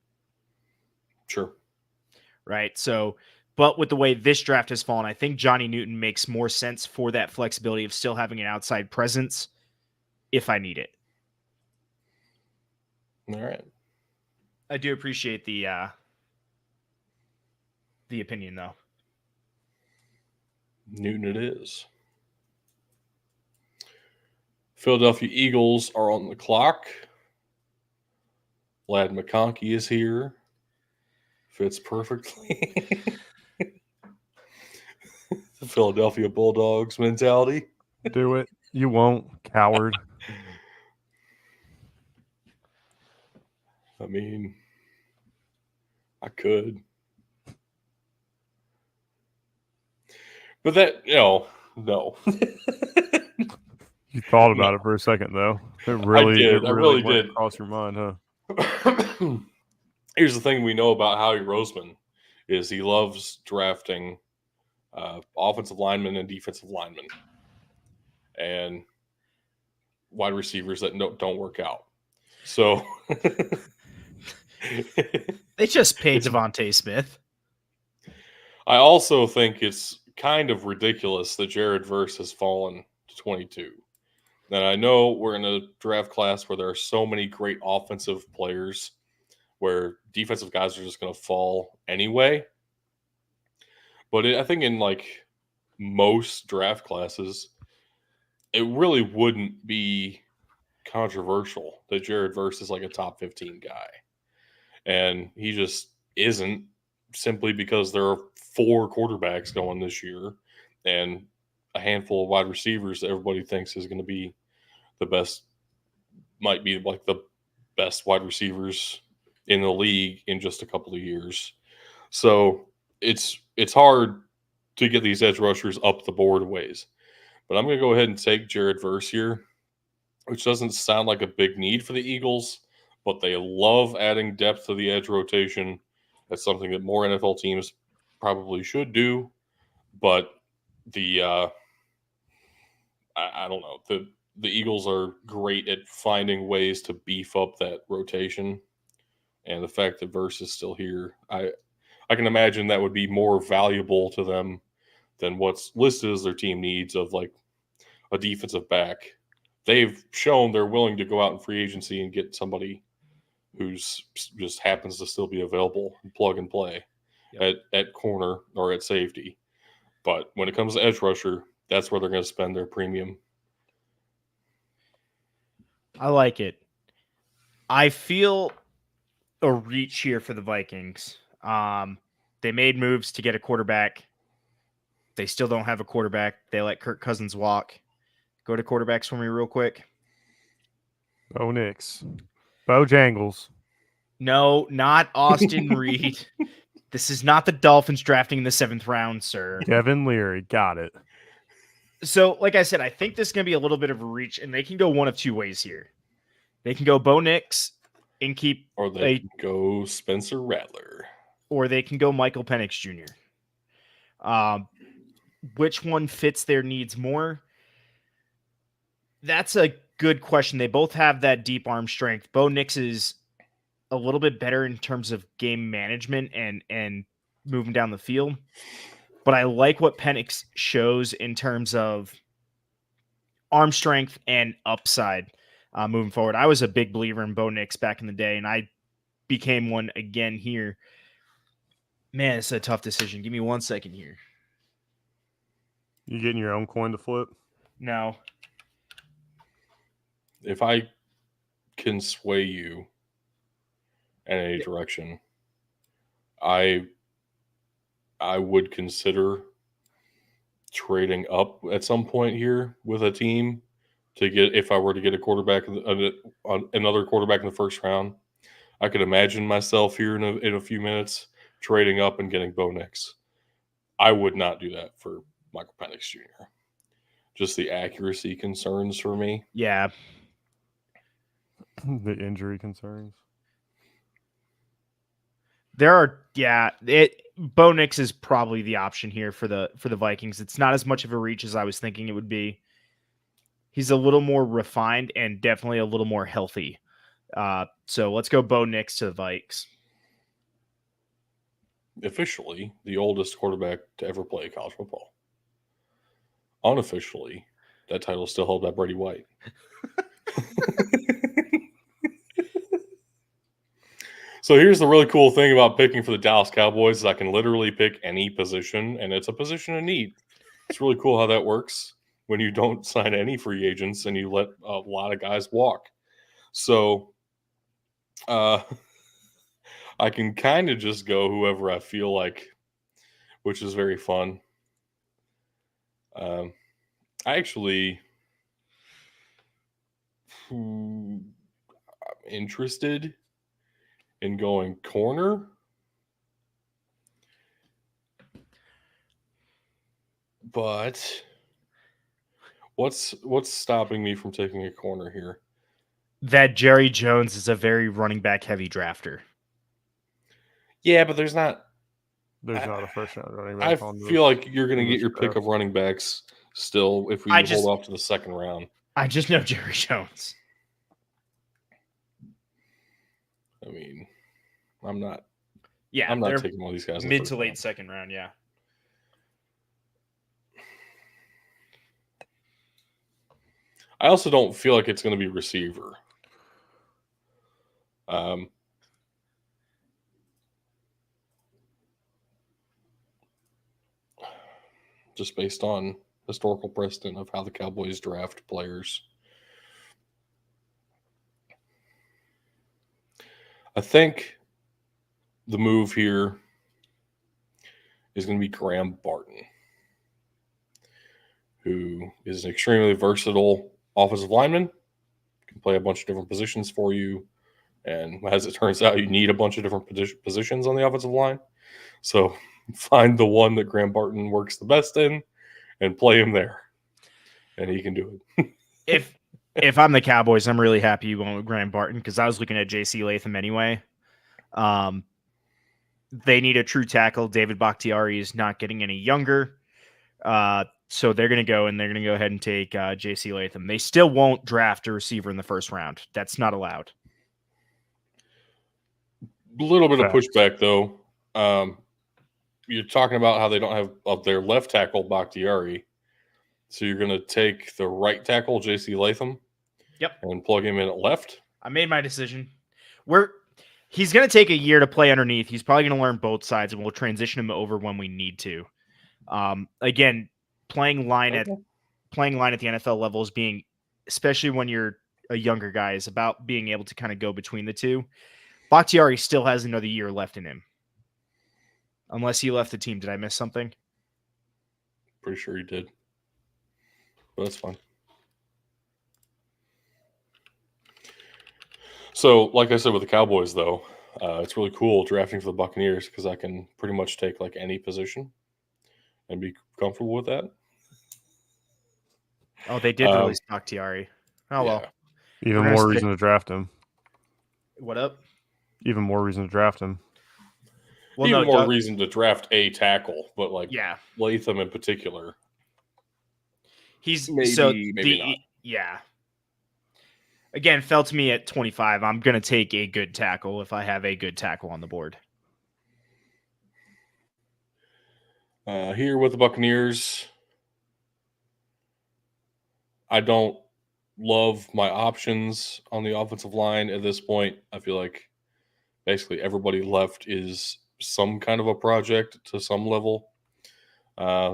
Sure. Right. So, but with the way this draft has fallen, I think Johnny Newton makes more sense for that flexibility of still having an outside presence if I need it. All right. I do appreciate the opinion, though. Newton it is. Philadelphia Eagles are on the clock. Lad McConkey is here. Fits perfectly. The Philadelphia Bulldogs mentality. Do it. You won't, coward. I mean, I could. But that, no. You thought about it for a second, though. It really really went did. across your mind, huh? Here's the thing we know about Howie Roseman is he loves drafting offensive linemen and defensive linemen and wide receivers that don't work out. So they just paid Devontae Smith. I also think it's kind of ridiculous that Jared Verse has fallen to 22. And I know we're in a draft class where there are so many great offensive players where defensive guys are just going to fall anyway. But I think in like most draft classes, it really wouldn't be controversial that Jared Verse is like a top 15 guy. And he just isn't, simply because there are 4 quarterbacks going this year and a handful of wide receivers that everybody thinks is going to be the best, might be like the best wide receivers in the league in just a couple of years. So it's hard to get these edge rushers up the board ways. But I'm going to go ahead and take Jared Verse here, which doesn't sound like a big need for the Eagles, but they love adding depth to the edge rotation. That's something that more NFL teams probably should do. But I don't know. The Eagles are great at finding ways to beef up that rotation. And the fact that Verse is still here, I can imagine that would be more valuable to them than what's listed as their team needs of like a defensive back. They've shown they're willing to go out in free agency and get somebody who's just happens to still be available and plug and play at corner or at safety. But when it comes to edge rusher, that's where they're going to spend their premium. I like it. I feel a reach here for the Vikings. They made moves to get a quarterback. They still don't have a quarterback. They let Kirk Cousins walk. Go to quarterbacks for me real quick. Bo Nix. Bojangles. No, not Austin Reed. This is not the Dolphins drafting in the 7th round, sir. Kevin Leary. Got it. So, like I said, I think this is going to be a little bit of a reach, and they can go one of two ways here. They can go Bo Nix and keep... Or they can go Spencer Rattler. Or they can go Michael Penix Jr. Which one fits their needs more? That's a good question. They both have that deep arm strength. Bo Nix is a little bit better in terms of game management and moving down the field. But I like what Penix shows in terms of arm strength and upside moving forward. I was a big believer in Bo Nix back in the day, and I became one again here. Man, it's a tough decision. Give me 1 second here. You getting your own coin to flip? No. If I can sway you in any direction, I would consider trading up at some point here with a team to get, if I were to get a quarterback, another quarterback in the first round. I could imagine myself here in a few minutes trading up and getting Bo Nix. I would not do that for Michael Penix Jr. Just the accuracy concerns for me. Yeah. The injury concerns. There are, Bo Nix is probably the option here for the Vikings. It's not as much of a reach as I was thinking it would be. He's a little more refined and definitely a little more healthy. So let's go Bo Nix to the Vikes. Officially, the oldest quarterback to ever play college football. Unofficially, that title is still held by Brady White. So here's the really cool thing about picking for the Dallas Cowboys is I can literally pick any position, and it's a position of need. It's really cool how that works when you don't sign any free agents and you let a lot of guys walk. So I can kind of just go whoever I feel like, which is very fun. I actually I'm interested in going corner. But what's stopping me from taking a corner here? That Jerry Jones is a very running back heavy drafter. Yeah, but there's not a first round running I back. feel like you're going to get your pick of running backs still if we hold off to the second round. I just know Jerry Jones. I mean, I'm not they're taking all these guys in the mid first to late round. second round. Yeah. I also don't feel like it's going to be receiver. Just based on historical precedent of how the Cowboys draft players. I think the move here is going to be Graham Barton, who is an extremely versatile offensive lineman, can play a bunch of different positions for you. And as it turns out, you need a bunch of different positions on the offensive line. So find the one that Graham Barton works the best in and play him there. And he can do it. If I'm the Cowboys, I'm really happy you went with Graham Barton because I was looking at J.C. Latham anyway. They need a true tackle. David Bakhtiari is not getting any younger. So they're going to go ahead and take J.C. Latham. They still won't draft a receiver in the first round. That's not allowed. A little bit of pushback, though. You're talking about how they don't have their left tackle, Bakhtiari. So you're going to take the right tackle, J.C. Latham, and plug him in at left? I made my decision. He's going to take a year to play underneath. He's probably going to learn both sides, and we'll transition him over when we need to. Again, playing line at the NFL level is being, especially when you're a younger guy, is about being able to kind of go between the two. Bakhtiari still has another year left in him. Unless he left the team. Did I miss something? Pretty sure he did. But that's fine. So, like I said with the Cowboys, though, it's really cool drafting for the Buccaneers because I can pretty much take like any position and be comfortable with that. Oh, they did release Bakhtiari. Oh, well. Even more reason to draft him. What up? Even more reason to draft him. Well, even more reason to draft a tackle, but Latham in particular. He's maybe not. Yeah. Again, fell to me at 25. I'm going to take a good tackle if I have a good tackle on the board. Here with the Buccaneers, I don't love my options on the offensive line at this point. I feel like basically everybody left is some kind of a project to some level,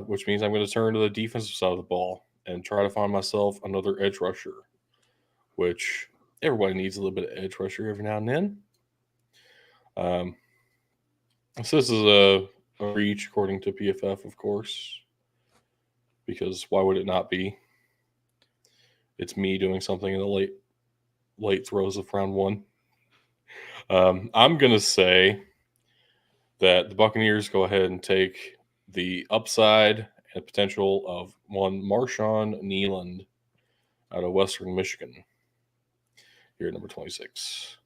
which means I'm going to turn to the defensive side of the ball and try to find myself another edge rusher, which everybody needs a little bit of edge rusher every now and then. So this is a reach according to PFF, of course, because why would it not be? It's me doing something in the late throws of round one. I'm going to say that the Buccaneers go ahead and take the upside and potential of one Marshawn Neeland out of Western Michigan here at number 26.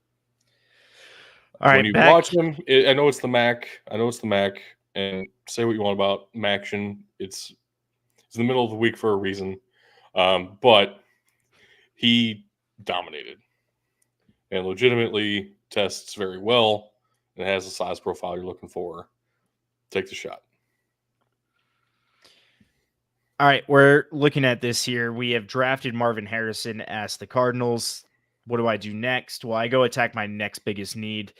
All right, when you watch him, I know it's the Mac. And say what you want about Maction. It's in the middle of the week for a reason. But he dominated and legitimately tests very well and has the size profile you're looking for. Take the shot. All right, we're looking at this here. We have drafted Marvin Harrison as the Cardinals. What do I do next? Well, I go attack my next biggest need.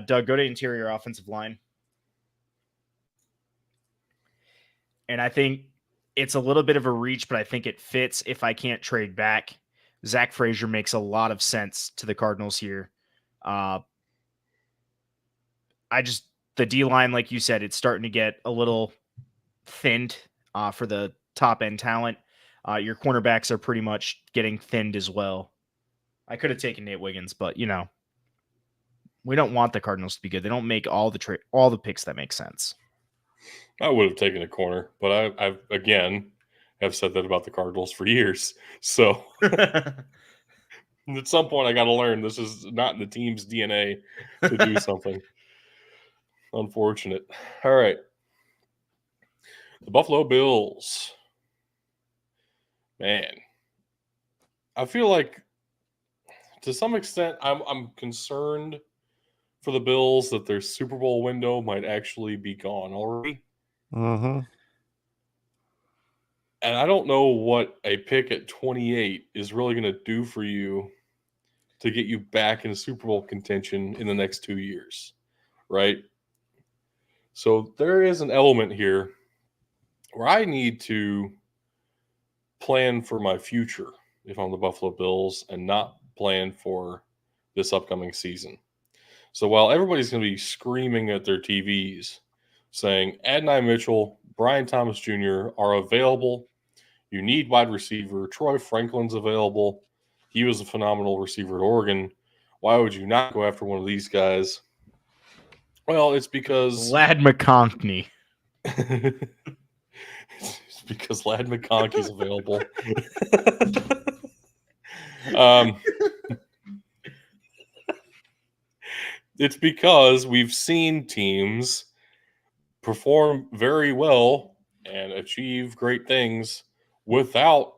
Doug, go to interior offensive line. And I think it's a little bit of a reach, but I think it fits if I can't trade back. Zach Frazier makes a lot of sense to the Cardinals here. The D-line, like you said, it's starting to get a little thinned for the top-end talent. Your cornerbacks are pretty much getting thinned as well. I could have taken Nate Wiggins, but, we don't want the Cardinals to be good. They don't make all the picks that make sense. I would have taken a corner, but I've again have said that about the Cardinals for years. So at some point, I got to learn this is not in the team's DNA to do something. Unfortunate. All right. The Buffalo Bills. Man, I feel like to some extent I'm concerned for the Bills that their Super Bowl window might actually be gone already. Mm-hmm. And I don't know what a pick at 28 is really going to do for you to get you back in Super Bowl contention in the next 2 years, right? So there is an element here where I need to plan for my future if I'm the Buffalo Bills and not plan for this upcoming season. So while everybody's going to be screaming at their TVs saying Adonai Mitchell, Brian Thomas Jr. are available, you need wide receiver, Troy Franklin's available, he was a phenomenal receiver at Oregon, why would you not go after one of these guys? Well, it's because Lad McConkey. it's because Lad McConkey's available. It's because we've seen teams perform very well and achieve great things without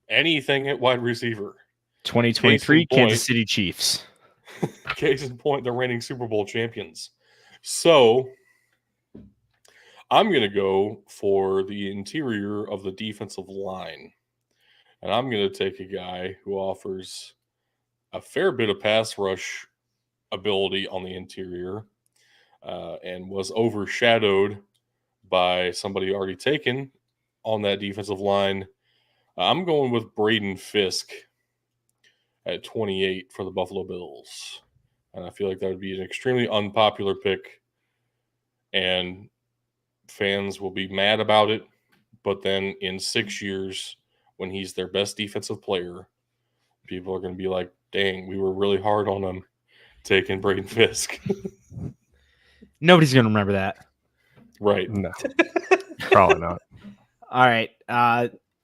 anything at wide receiver. 2023 Kansas City Chiefs. Case in point, they're reigning Super Bowl champions. So I'm going to go for the interior of the defensive line. And I'm going to take a guy who offers a fair bit of pass rush ability on the interior and was overshadowed by somebody already taken on that defensive line. I'm going with Braden Fisk at 28 for the Buffalo Bills. And I feel like that would be an extremely unpopular pick. And fans will be mad about it. But then in 6 years, when he's their best defensive player, people are going to be like, dang, we were really hard on him taking Braden Fisk. Nobody's going to remember that. Right. No, probably not. All right.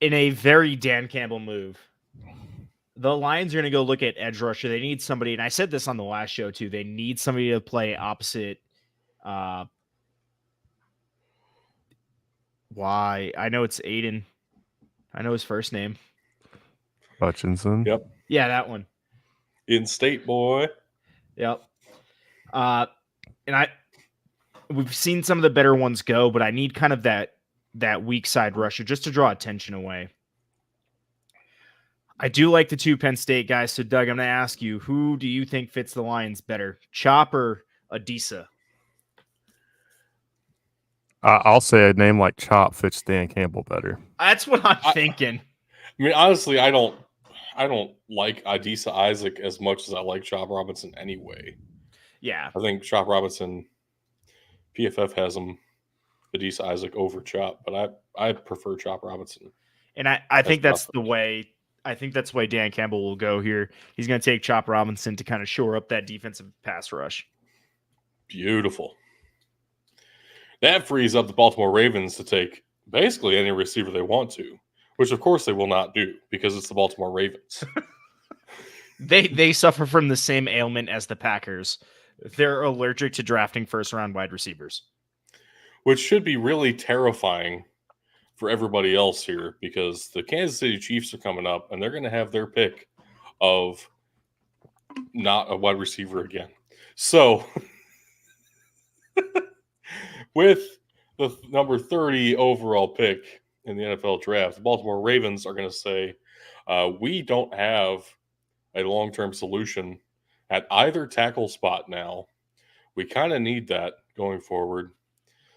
In a very Dan Campbell move, the Lions are going to go look at edge rusher. They need somebody, and I said this on the last show too. They need somebody to play opposite. Why? I know it's Aiden. I know his first name. Hutchinson. Yep. Yeah, that one. In state, boy. Yep. And we've seen some of the better ones go, but I need kind of that weak side rusher just to draw attention away. I do like the two Penn State guys. So, Doug, I'm going to ask you, who do you think fits the Lions better, Chop or Adisa? I'll say a name like Chop fits Dan Campbell better. That's what I'm thinking. I mean, honestly, I don't like Adisa Isaac as much as I like Chop Robinson anyway. Yeah. I think Chop Robinson, PFF has him, Adisa Isaac over Chop, but I prefer Chop Robinson. And I think that's the way. I think that's the way Dan Campbell will go here. He's going to take Chop Robinson to kind of shore up that defensive pass rush. Beautiful. That frees up the Baltimore Ravens to take basically any receiver they want to, which of course they will not do because it's the Baltimore Ravens. They suffer from the same ailment as the Packers. They're allergic to drafting first-round wide receivers. Which should be really terrifying for everybody else here because the Kansas City Chiefs are coming up and they're going to have their pick of not a wide receiver again. So with the number 30 overall pick in the NFL draft, the Baltimore Ravens are going to say, we don't have a long-term solution at either tackle spot now. We kind of need that going forward.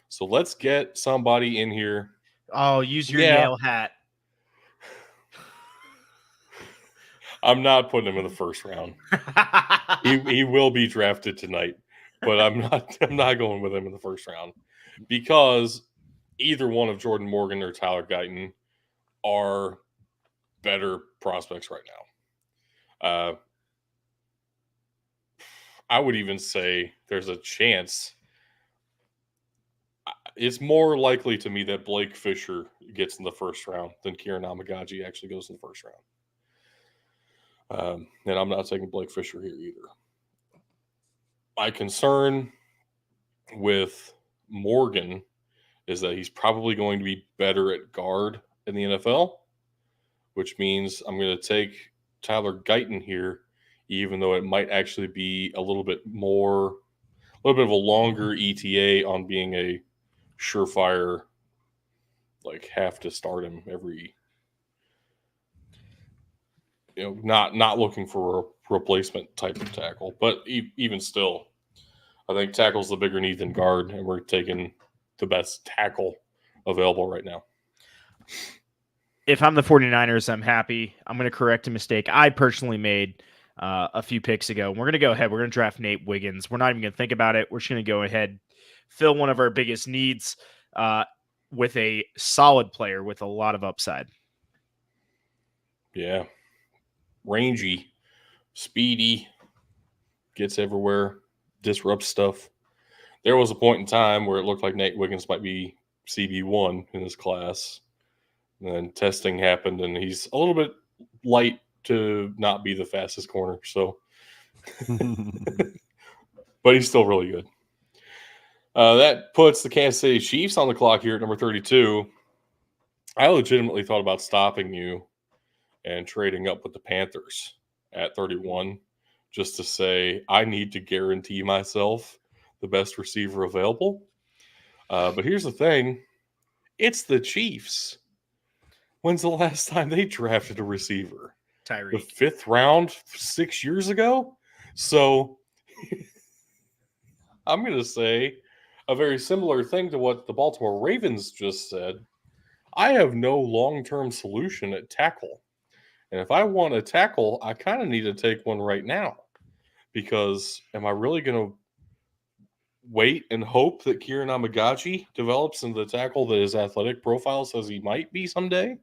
So let's get somebody in here. Oh, use your Yale hat. I'm not putting him in the first round. he will be drafted tonight, but I'm not going with him in the first round because either one of Jordan Morgan or Tyler Guyton are better prospects right now. I would even say there's a chance. It's more likely to me that Blake Fisher gets in the first round than Kieran Amagaji actually goes in the first round. And I'm not taking Blake Fisher here either. My concern with Morgan is that he's probably going to be better at guard in the NFL, which means I'm going to take Tyler Guyton here, even though it might actually be a little bit of a longer ETA on being a surefire, like have to start him every, not looking for a replacement type of tackle. But even still, I think tackle's the bigger need than guard, and we're taking the best tackle available right now. If I'm the 49ers, I'm happy. I'm going to correct a mistake I personally made a few picks ago. We're going to go ahead. We're going to draft Nate Wiggins. We're not even going to think about it. We're just going to go ahead, fill one of our biggest needs with a solid player with a lot of upside. Yeah. Rangy, speedy, gets everywhere, disrupts stuff. There was a point in time where it looked like Nate Wiggins might be CB1 in this class. And then testing happened, and he's a little bit light to not be the fastest corner. So, but he's still really good. That puts the Kansas City Chiefs on the clock here at number 32. I legitimately thought about stopping you and trading up with the Panthers at 31 just to say I need to guarantee myself the best receiver available. But here's the thing. It's the Chiefs. When's the last time they drafted a receiver? Tyreek. The 5th round 6 years ago? So I'm going to say a very similar thing to what the Baltimore Ravens just said. I have no long-term solution at tackle. And if I want a tackle, I kind of need to take one right now. Because am I really going to wait and hope that Kieran Amagaji develops into the tackle that his athletic profile says he might be someday?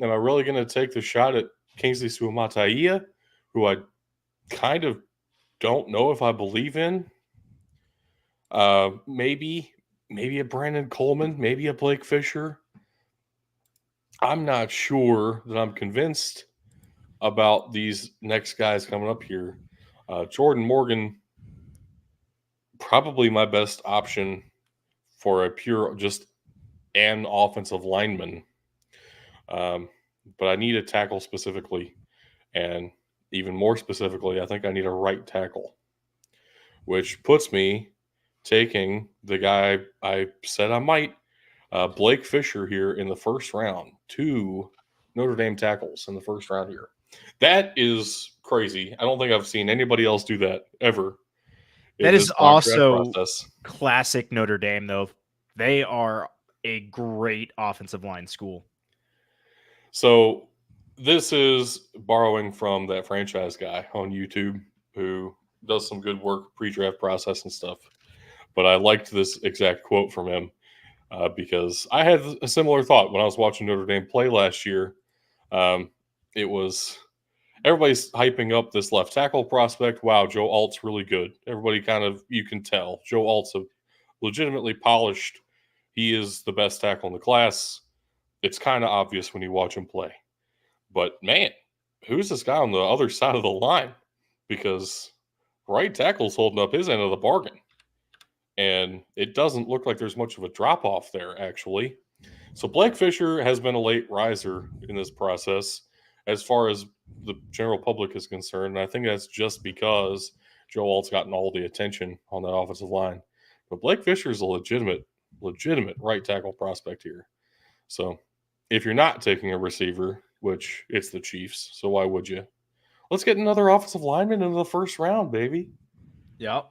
Am I really going to take the shot at Kingsley Suamataia, who I kind of don't know if I believe in? Maybe a Brandon Coleman, maybe a Blake Fisher. I'm not sure that I'm convinced about these next guys coming up here. Jordan Morgan, probably my best option for a pure just an offensive lineman. But I need a tackle specifically. And even more specifically, I think I need a right tackle, which puts me taking the guy I said I might, Blake Fisher here in the first round. 2 Notre Dame tackles in the first round here. That is crazy. I don't think I've seen anybody else do that ever. That in is this mock draft also process. classic Notre Dame, though. They are a great offensive line school. So this is borrowing from that franchise guy on YouTube who does some good work pre-draft process and stuff. But I liked this exact quote from him because I had a similar thought when I was watching Notre Dame play last year. It was everybody's hyping up this left tackle prospect. Wow, Joe Alt's really good. Everybody kind of, you can tell Joe Alt's a legitimately polished. He is the best tackle in the class. It's kind of obvious when you watch him play. But man, who's this guy on the other side of the line? Because right tackle's holding up his end of the bargain. And it doesn't look like there's much of a drop off there, actually. So Blake Fisher has been a late riser in this process as far as the general public is concerned. And I think that's just because Joe Alt's gotten all the attention on that offensive line. But Blake Fisher is a legitimate right tackle prospect here. So if you're not taking a receiver, which it's the Chiefs, so why would you? Let's get another offensive lineman in the first round, baby. Yep.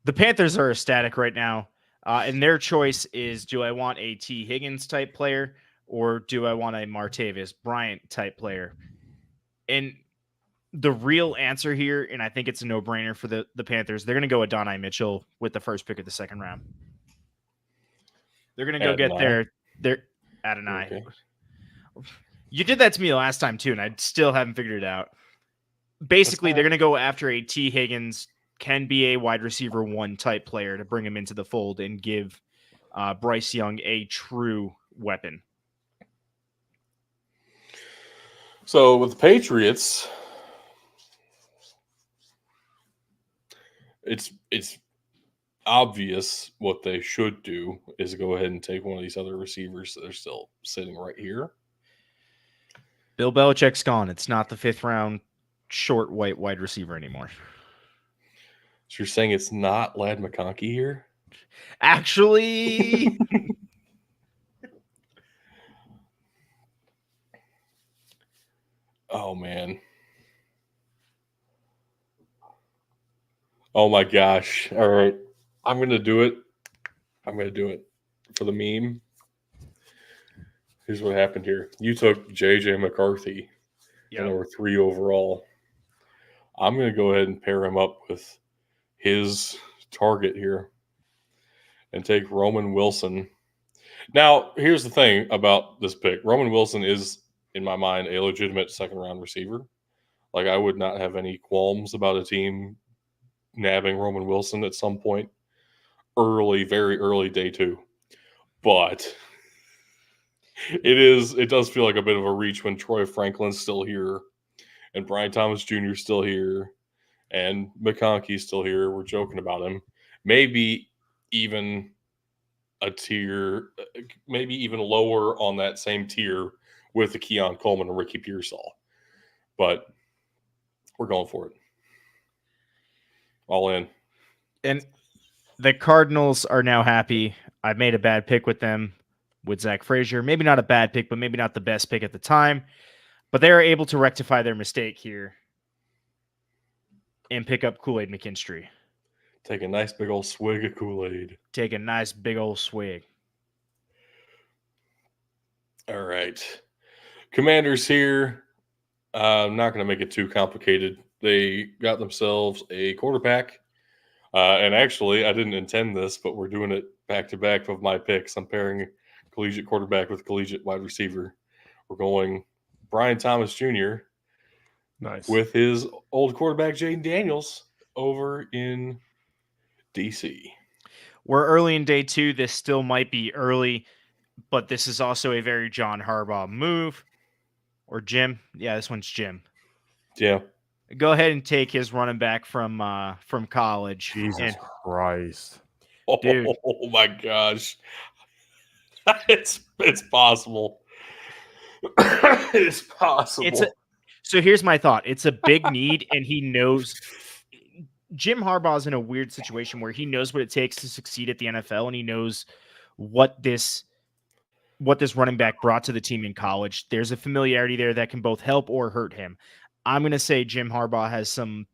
The Panthers are ecstatic right now. And their choice is, do I want a T. Higgins type player or do I want a Martavis Bryant type player? And the real answer here, and I think it's a no-brainer for the Panthers, they're going to go Adonai Mitchell with the first pick of the second round. They're going to go get their Adonai. Okay. You did that to me last time too, and I still haven't figured it out. Basically, they're going to go after a T. Higgins, can be a wide receiver 1 type player to bring him into the fold and give Bryce Young a true weapon. So with the Patriots, it's obvious what they should do is go ahead and take one of these other receivers that are still sitting right here. Bill Belichick's gone. It's not the 5th round short white wide receiver anymore. So you're saying it's not Ladd McConkey here? Actually, oh man. Oh my gosh. All right. I'm going to do it. I'm going to do it for the meme. Here's what happened here. You took JJ McCarthy, number 3 overall. I'm going to go ahead and pair him up with his target here and take Roman Wilson. Now, here's the thing about this pick. Roman Wilson is, in my mind, a legitimate second-round receiver. Like, I would not have any qualms about a team nabbing Roman Wilson at some point very early day 2. But it does feel like a bit of a reach when Troy Franklin's still here and Brian Thomas Jr. is still here and McConkey's still here. We're joking about him. Maybe even a tier, maybe even lower on that same tier with the Keon Coleman and Ricky Pearsall. But we're going for it. All in. And the Cardinals are now happy. I made a bad pick with them, with Zach Frazier. Maybe not a bad pick, but maybe not the best pick at the time. But they are able to rectify their mistake here and pick up Kool-Aid McKinstry. Take a nice big old swig of Kool-Aid. Take a nice big old swig. All right. Commanders here. I'm not going to make it too complicated. They got themselves a quarterback. And actually, I didn't intend this, but we're doing it back-to-back of my picks. I'm pairing collegiate quarterback with collegiate wide receiver. We're going Brian Thomas Jr. Nice. With his old quarterback, Jaden Daniels, over in D.C. We're early in day 2. This still might be early, but this is also a very John Harbaugh move. Or Jim. Yeah, this one's Jim. Yeah. Go ahead and take his running back from college. Jesus Christ. Dude. Oh my gosh. It's possible. It's possible. So here's my thought. It's a big need, and he knows Jim Harbaugh's in a weird situation where he knows what it takes to succeed at the NFL, and he knows what this running back brought to the team in college. There's a familiarity there that can both help or hurt him. I'm going to say Jim Harbaugh has some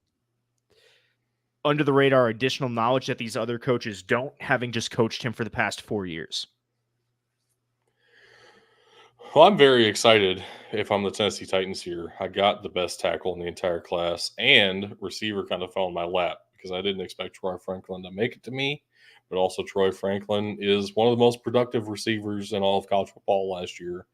under the radar additional knowledge that these other coaches don't, having just coached him for the past 4 years. Well, I'm very excited if I'm the Tennessee Titans here. I got the best tackle in the entire class, and receiver kind of fell in my lap because I didn't expect Troy Franklin to make it to me. But also, Troy Franklin is one of the most productive receivers in all of college football last year.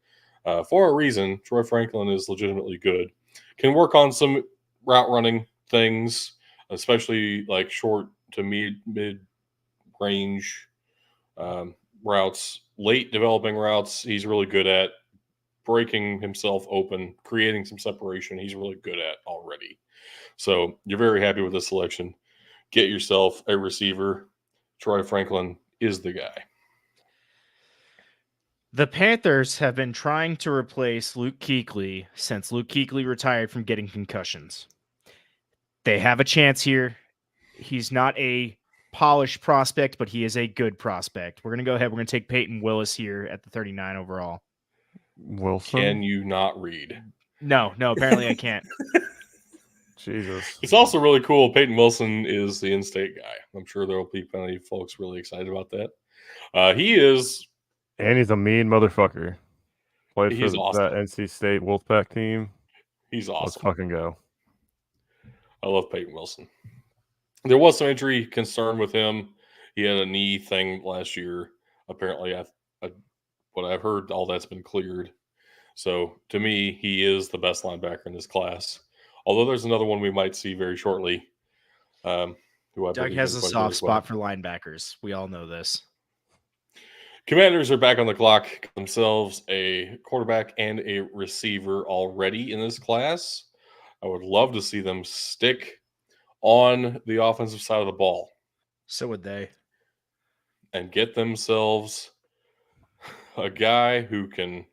For a reason, Troy Franklin is legitimately good. Can work on some route running things, especially like short to mid range routes, late developing routes. He's really good at breaking himself open, creating some separation. He's really good at already. So you're very happy with this selection. Get yourself a receiver. Troy Franklin is the guy. The Panthers have been trying to replace Luke Kuechly since Luke Kuechly retired from getting concussions. They have a chance here. He's not a polished prospect, but he is a good prospect. We're going to go ahead. We're going to take Peyton Willis here at the 39 overall. Wilson. Can you not read? No, apparently I can't. Jesus. It's also really cool. Peyton Wilson is the in-state guy. I'm sure there will be plenty of folks really excited about that. He is. And he's a mean motherfucker. Played for awesome. that NC State Wolfpack team. He's awesome. Let's fucking go. I love Peyton Wilson. There was some injury concern with him. He had a knee thing last year. Apparently, what I've heard, all that's been cleared. So, to me, he is the best linebacker in this class. Although there's another one we might see very shortly. Who I Doug has a soft spot for linebackers. We all know this. Commanders are back on the clock themselves, a quarterback and a receiver already in this class. I would love to see them stick on the offensive side of the ball. So would they. And get themselves a guy who can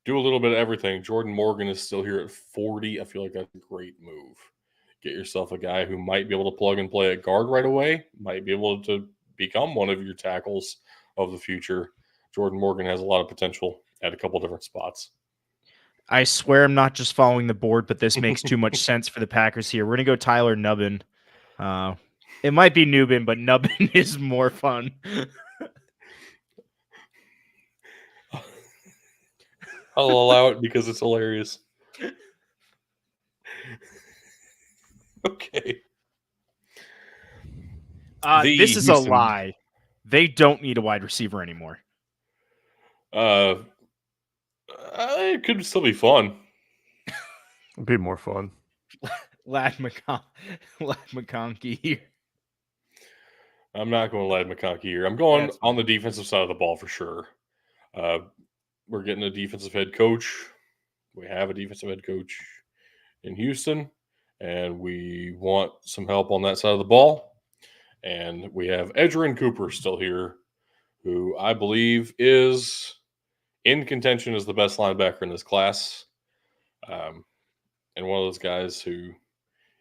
do a little bit of everything. Jordan Morgan is still here at 40. I feel like that's a great move. Get yourself a guy who might be able to plug and play at guard right away, might be able to become one of your tackles of the future. Jordan Morgan has a lot of potential at a couple different spots. I swear I'm not just following the board, but this makes too much sense for the Packers here. We're going to go Tyler Nubbin. It might be Nubin, but Nubbin is more fun. I'll allow it because it's hilarious. Okay. This is a lie. They don't need a wide receiver anymore. It could still be fun. It'd be more fun. Ladd McConkey here. I'm not going Ladd McConkey here. I'm going on the defensive side of the ball for sure. We're getting a defensive head coach. We have a defensive head coach in Houston, and we want some help on that side of the ball. And we have Edgerrin Cooper still here, who I believe is in contention as the best linebacker in this class. And one of those guys who,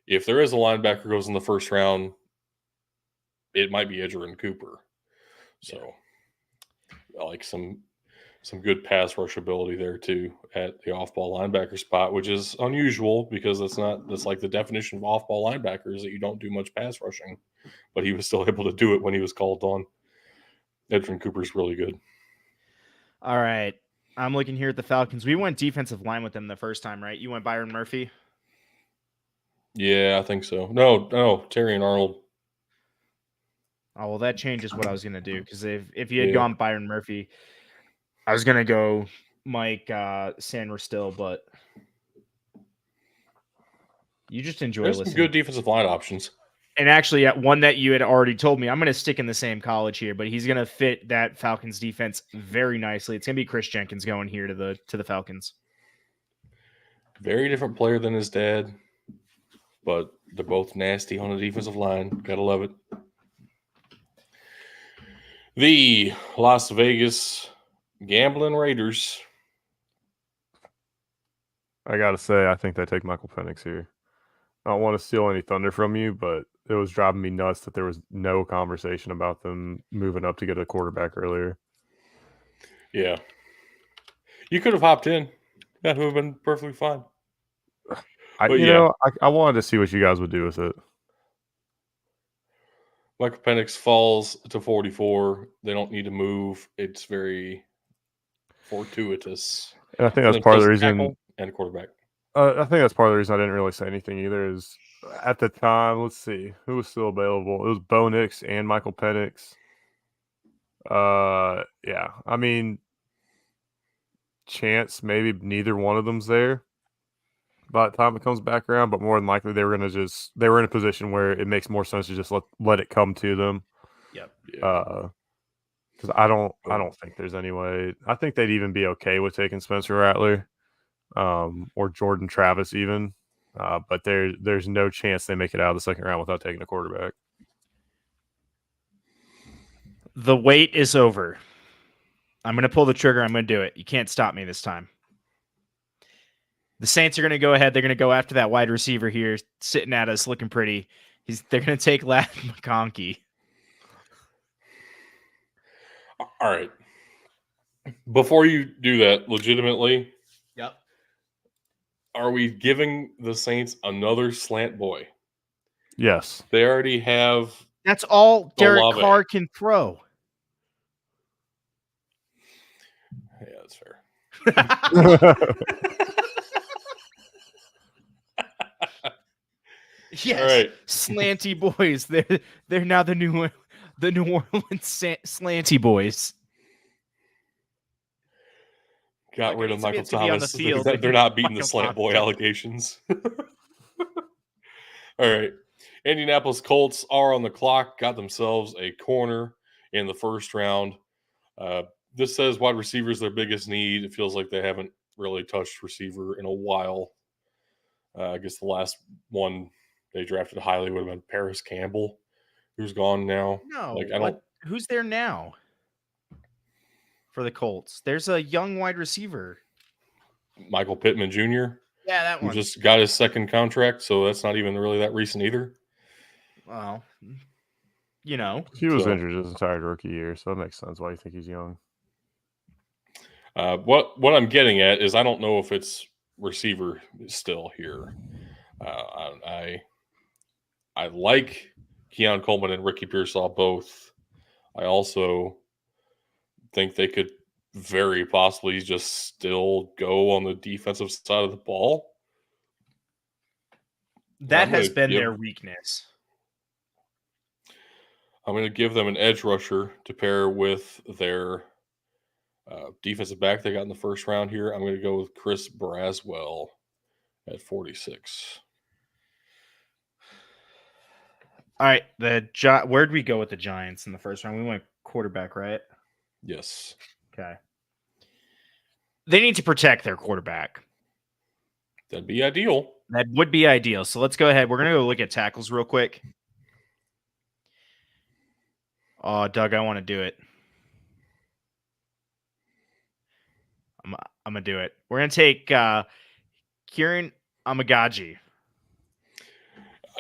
if there is a linebacker who goes in the first round, it might be Edgerrin Cooper. So I like some good pass rush ability there too at the off-ball linebacker spot, which is unusual because that's like the definition of off-ball linebackers, that you don't do much pass rushing, but he was still able to do it when he was called on. Edgerrin Cooper's really good. All right. I'm looking here at the Falcons. We went defensive line with them the first time, right? You went Byron Murphy? Yeah, I think so. No, Terry and Arnold. Oh, well, that changes what I was going to do, because if you had gone Byron Murphy, I was going to go Mike Sanders still, but you just enjoy There's listening. Some good defensive line options. And actually, one that you had already told me, I'm going to stick in the same college here, but he's going to fit that Falcons defense very nicely. It's going to be Chris Jenkins going here to the Falcons. Very different player than his dad, but they're both nasty on the defensive line. Gotta love it. The Las Vegas Gambling Raiders I gotta say, I think they take Michael Penix here. I don't want to steal any thunder from you, but it was driving me nuts that there was no conversation about them moving up to get a quarterback earlier. Yeah. You could have hopped in. That would have been perfectly fine. But yeah. I wanted to see what you guys would do with it. Michael Penix falls to 44. They don't need to move. It's very fortuitous. And I think that's part of the reason. And quarterback. I think that's part of the reason I didn't really say anything either. Is at the time, let's see who was still available. It was Bo Nix and Michael Penix. Yeah. I mean, chance maybe neither one of them's there by the time it comes back around, but more than likely they were in a position where it makes more sense to just let it come to them. Yep. Yeah. Because I don't think there's any way. I think they'd even be okay with taking Spencer Rattler, or Jordan Travis even. But there's no chance they make it out of the second round without taking a quarterback. The wait is over. I'm going to pull the trigger. I'm going to do it. You can't stop me this time. The Saints are going to go ahead. They're going to go after that wide receiver here, sitting at us, looking pretty. They're going to take Ladd McConkey. All right. Before you do that, legitimately, yep. Are we giving the Saints another slant boy? Yes. They already have. That's all Derek Carr can throw. Yeah, that's fair. Yes, all right. Slanty boys. They're now the New Orleans slanty boys. Got rid of Michael Thomas. They're not beating the slant boy allegations. All right. Indianapolis Colts are on the clock. Got themselves a corner in the first round. This says wide receiver is their biggest need. It feels like they haven't really touched receiver in a while. I guess the last one they drafted highly would have been Paris Campbell, who's gone now. No, who's there now for the Colts? There's a young wide receiver, Michael Pittman Jr. Yeah, that one. Who just got his second contract, so that's not even really that recent either. Well, he was injured his entire rookie year, so that makes sense why you think he's young. What I'm getting at is I don't know if it's receiver still here. I like Keon Coleman and Ricky Pearsall both. I also think they could very possibly just still go on the defensive side of the ball. That has been their weakness. I'm going to give them an edge rusher to pair with their defensive back they got in the first round here. I'm going to go with Chris Braswell at 46. All right, where'd we go with the Giants in the first round? We went quarterback, right? Yes. Okay. They need to protect their quarterback. That'd be ideal. That would be ideal. So let's go ahead. We're going to go look at tackles real quick. Oh, Doug, I want to do it. I'm going to do it. We're going to take Kieran Amagaji.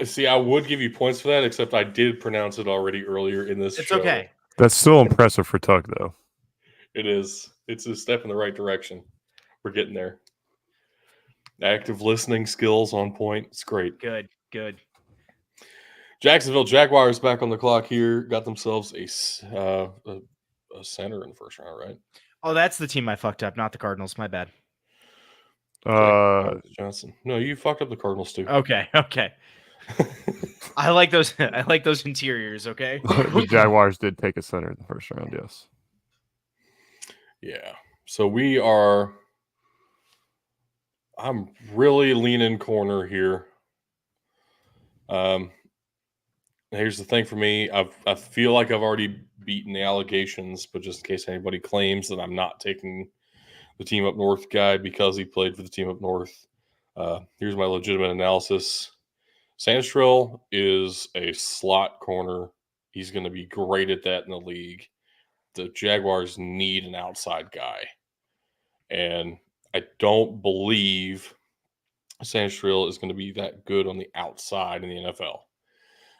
See, I would give you points for that, except I did pronounce it already earlier in this show. It's okay. That's still impressive for Tuck, though. It is. It's a step in the right direction. We're getting there. Active listening skills on point. It's great. Good. Jacksonville Jaguars back on the clock here. Got themselves a center in the first round, right? Oh, that's the team I fucked up, not the Cardinals. My bad. Johnson. No, you fucked up the Cardinals too. Okay. I like those. I like those interiors. Okay. The Jaguars did take a center in the first round. Yes. Yeah. So we are. I'm really leaning corner here. Here's the thing for me. I feel like I've already beaten the allegations, but just in case anybody claims that I'm not taking the team up north guy because he played for the team up north. Here's my legitimate analysis. Sandstrel is a slot corner. He's going to be great at that in the league. The Jaguars need an outside guy. And I don't believe Sandstrill is going to be that good on the outside in the NFL.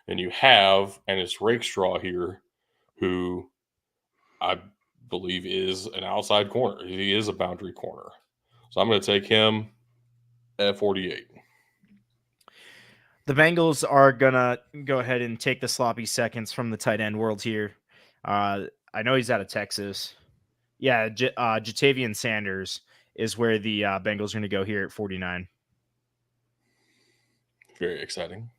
And you have Ennis Rakestraw here, who I believe is an outside corner. He is a boundary corner. So I'm going to take him at 48. The Bengals are gonna go ahead and take the sloppy seconds from the tight end world here. I know he's out of Texas. Yeah, Jatavian Sanders is where the Bengals are going to go here at 49. Very exciting.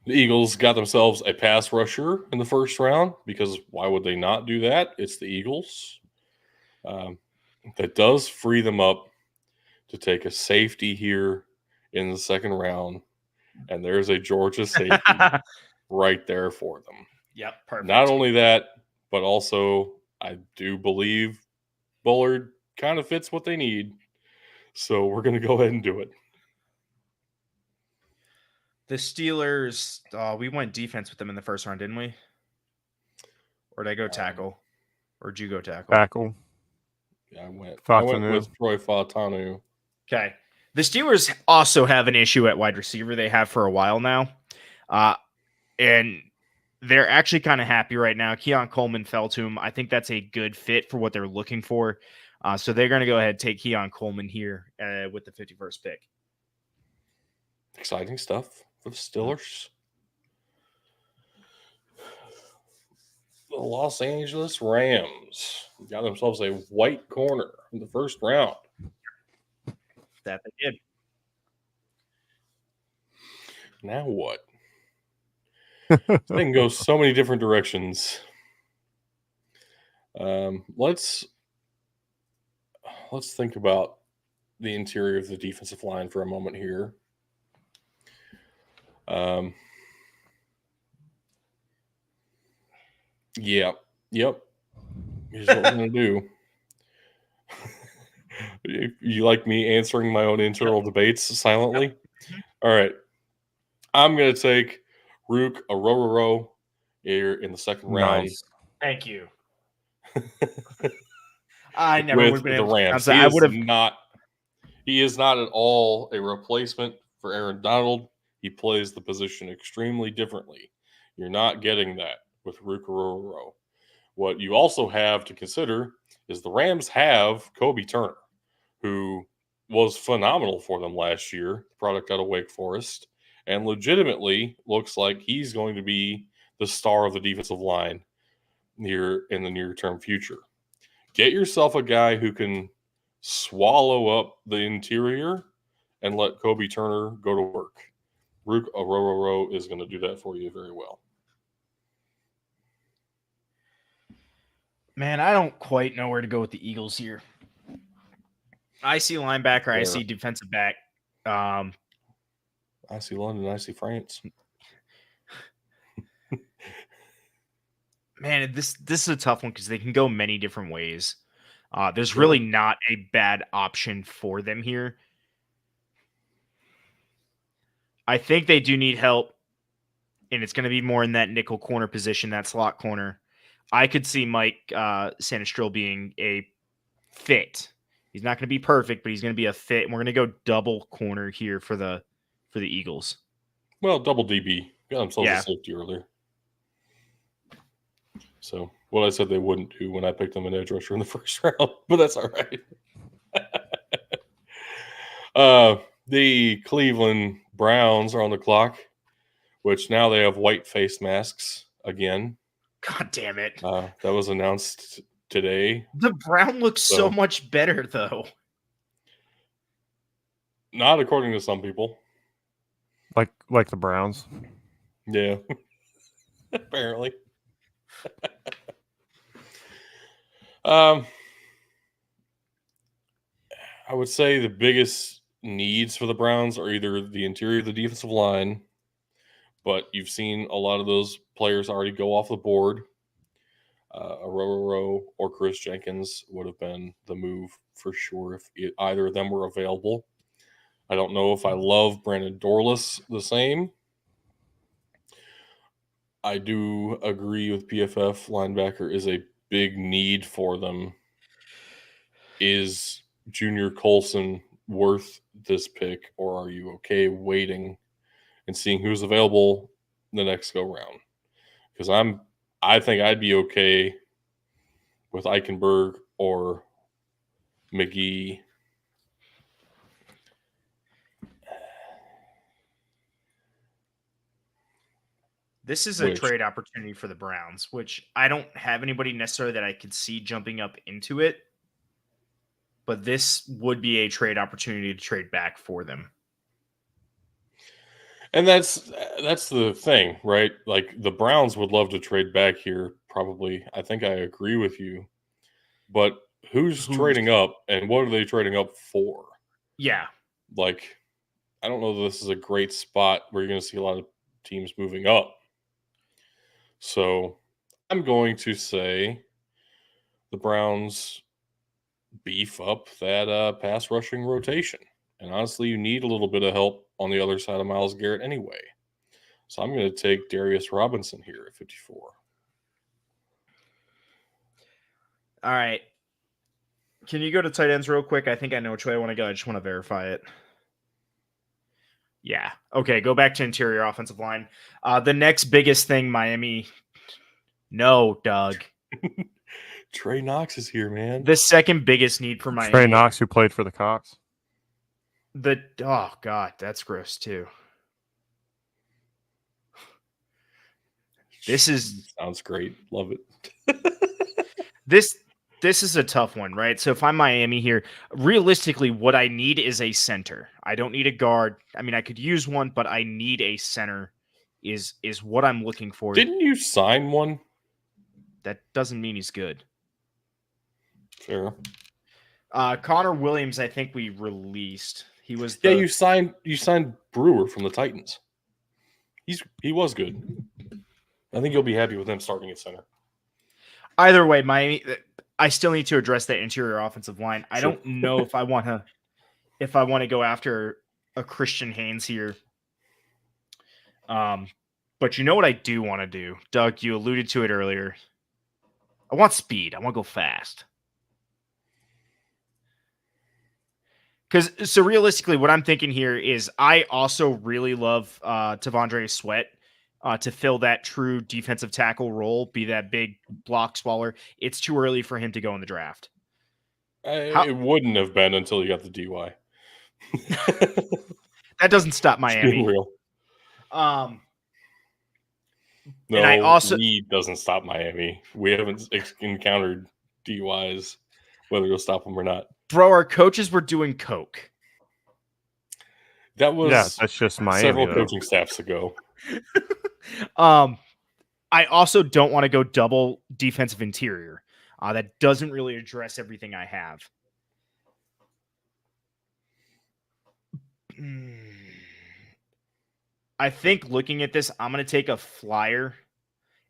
The Eagles got themselves a pass rusher in the first round because why would they not do that? It's the Eagles. That does free them up to take a safety here in the second round. And there's a Georgia safety right there for them. Yep, perfect. Not only that, but also I do believe Bullard kind of fits what they need. So we're going to go ahead and do it. The Steelers, we went defense with them in the first round, didn't we? Or did I go tackle? Or did you go tackle? Tackle. Yeah, I went Fautanu. with Troy Fautanu. Okay. The Steelers also have an issue at wide receiver. They have for a while now. And they're actually kind of happy right now. Keon Coleman fell to him. I think that's a good fit for what they're looking for. So they're going to go ahead and take Keon Coleman here with the 51st pick. Exciting stuff for the Steelers. The Los Angeles Rams got themselves a white corner in the first round. That they did. Now what? They can go so many different directions. Let's think about the interior of the defensive line for a moment here. Yep. Here's what we're gonna do. You like me answering my own internal debates silently? Yep. All right. I'm gonna take Rook Orororo here in the second round. Nice. Thank you. I never would with have been the able to Rams. pronounce that. I would have. He is not at all a replacement for Aaron Donald. He plays the position extremely differently. You're not getting that with Rook Orororo. What you also have to consider is the Rams have Kobe Turner, who was phenomenal for them last year, product out of Wake Forest, and legitimately looks like he's going to be the star of the defensive line in the near-term future. Get yourself a guy who can swallow up the interior and let Kobe Turner go to work. Rook Orororo is going to do that for you very well. Man, I don't quite know where to go with the Eagles here. I see linebacker. I see defensive back. I see London. I see France. Man, this is a tough one because they can go many different ways. There's really not a bad option for them here. I think they do need help, and it's going to be more in that nickel corner position, that slot corner. I could see Mike Sandstrill being a fit. He's not going to be perfect, but he's going to be a fit. And we're going to go double corner here for the Eagles. Well, double DB. Got themselves a safety earlier. So what I said they wouldn't do when I picked them an edge rusher in the first round, but that's all right. The Cleveland Browns are on the clock, which now they have white face masks again. God damn it. That was announced today. The Brown looks so much better, though. Not according to some people. Like the Browns. Yeah. Apparently. I would say the biggest needs for the Browns are either the interior of the defensive line, but you've seen a lot of those players already go off the board. Orororo or Chris Jenkins would have been the move for sure if either of them were available. I don't know if I love Brandon Dorlus the same. I do agree with PFF. Linebacker is a big need for them. Is Junior Colson worth this pick, or are you okay waiting and seeing who's available the next go round? Because I think I'd be okay with Eichenberg or McGee. This is a Which- trade opportunity for the Browns, which I don't have anybody necessarily that I could see jumping up into it. But this would be a trade opportunity to trade back for them. And that's the thing, right? Like the Browns would love to trade back here, probably. I think I agree with you. But who's trading up, and what are they trading up for? Yeah. Like, I don't know that this is a great spot where you're going to see a lot of teams moving up. So I'm going to say the Browns beef up that pass rushing rotation. And honestly, you need a little bit of help on the other side of Myles Garrett anyway. So I'm going to take Darius Robinson here at 54. All right. Can you go to tight ends real quick? I think I know which way I want to go. I just want to verify it. Yeah. Okay, go back to interior offensive line. The next biggest thing, Miami. No, Doug. Trey Knox is here, man. The second biggest need for Miami. Trey Knox, who played for the Cox. Oh God, that's gross too. This is sounds great. Love it. This is a tough one, right? So if I'm Miami here, realistically, what I need is a center. I don't need a guard. I mean, I could use one, but I need a center. Is what I'm looking for. Didn't you sign one? That doesn't mean he's good. Fair. Connor Williams, I think we released. He was you signed Brewer from the Titans. He was good. I think you'll be happy with him starting at center. Either way, Miami. I still need to address that interior offensive line. I don't know if I want to go after a Christian Haynes here. But you know what I do want to do, Doug? You alluded to it earlier. I want speed. I want to go fast. So realistically, what I'm thinking here is I also really love T'Vondre Sweat to fill that true defensive tackle role, be that big block swaller. It's too early for him to go in the draft. It wouldn't have been until you got the DY. That doesn't stop Miami. Real. No, and I also Reed doesn't stop Miami. We haven't encountered DUIs, whether you'll stop them or not. Bro, our coaches were doing coke. That was that's just Miami. Several coaching staffs ago. I also don't want to go double defensive interior. That doesn't really address everything I have. I think looking at this, I'm going to take a flyer.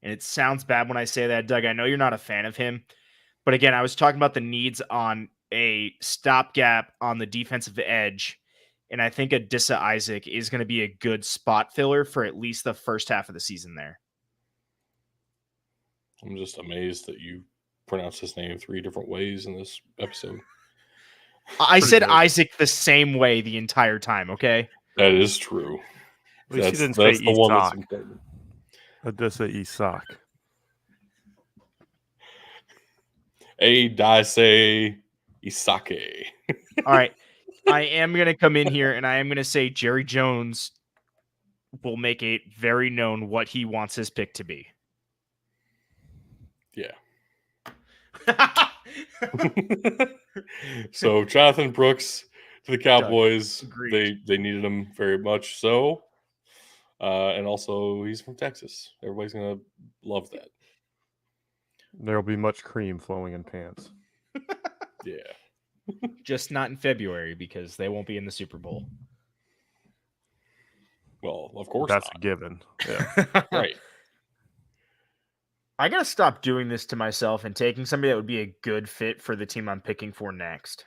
And it sounds bad when I say that, Doug. I know you're not a fan of him. But again, I was talking about the needs on a stopgap on the defensive edge. And I think Adisa Isaac is going to be a good spot filler for at least the first half of the season there. I'm just amazed that you pronounced his name 3 different ways in this episode. I said Isaac the same way the entire time, okay? That is true. At least That's you didn't the say one that's Isak. important. Adisa Isak. Adisa Isake. All right. I am going to come in here and I am going to say Jerry Jones will make it very known what he wants his pick to be. Yeah. So Jonathan Brooks to the Cowboys. They needed him very much so. And also he's from Texas. Everybody's gonna love that. There'll be much cream flowing in pants. Yeah. Just not in February because they won't be in the Super Bowl. Well, of course that's not. a given. Yeah. Right. I gotta stop doing this to myself and taking somebody that would be a good fit for the team I'm picking for next.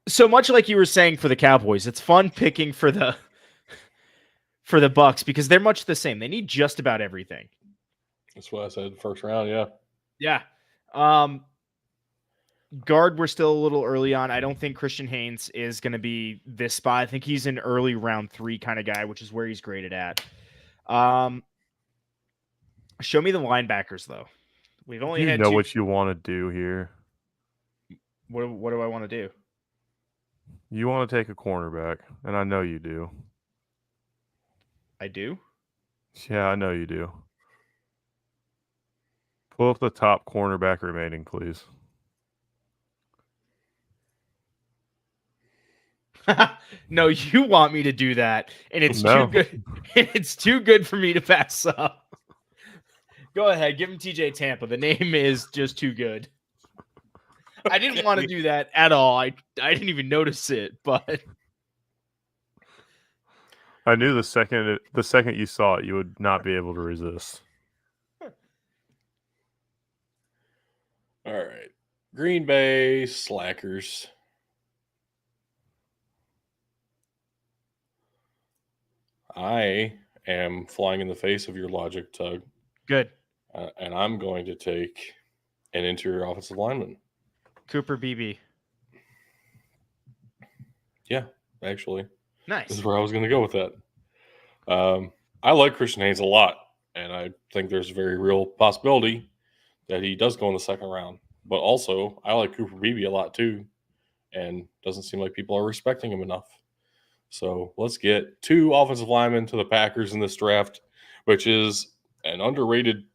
So much like you were saying for the Cowboys, it's fun picking for the Bucks because they're much the same. They need just about everything. That's what I said first round, yeah. Yeah. Guard, we're still a little early on. I don't think Christian Haynes is going to be this spot. I think he's an early round 3 kind of guy, which is where he's graded at. Show me the linebackers, though. We've only You had know 2. what you want to do here. What do I want to do? You want to take a cornerback, and I know you do. I do? Yeah, I know you do. Pull up the top cornerback remaining, please. No, you want me to do that, and it's No. too good. It's too good for me to pass up. Go ahead, give him TJ Tampa. The name is just too good. I didn't want to do that at all. I didn't even notice it, but I knew the second you saw it, you would not be able to resist. All right. Green Bay slackers. I am flying in the face of your logic, Tug, good. and I'm going to take an interior offensive lineman. Cooper Beebe. Yeah, actually, this Nice. is where I was going to go with that. I like Christian Haynes a lot, and I think there's a very real possibility that he does go in the second round. But also, I like Cooper Beebe a lot too, and doesn't seem like people are respecting him enough. So let's get 2 offensive linemen to the Packers in this draft, which is an underrated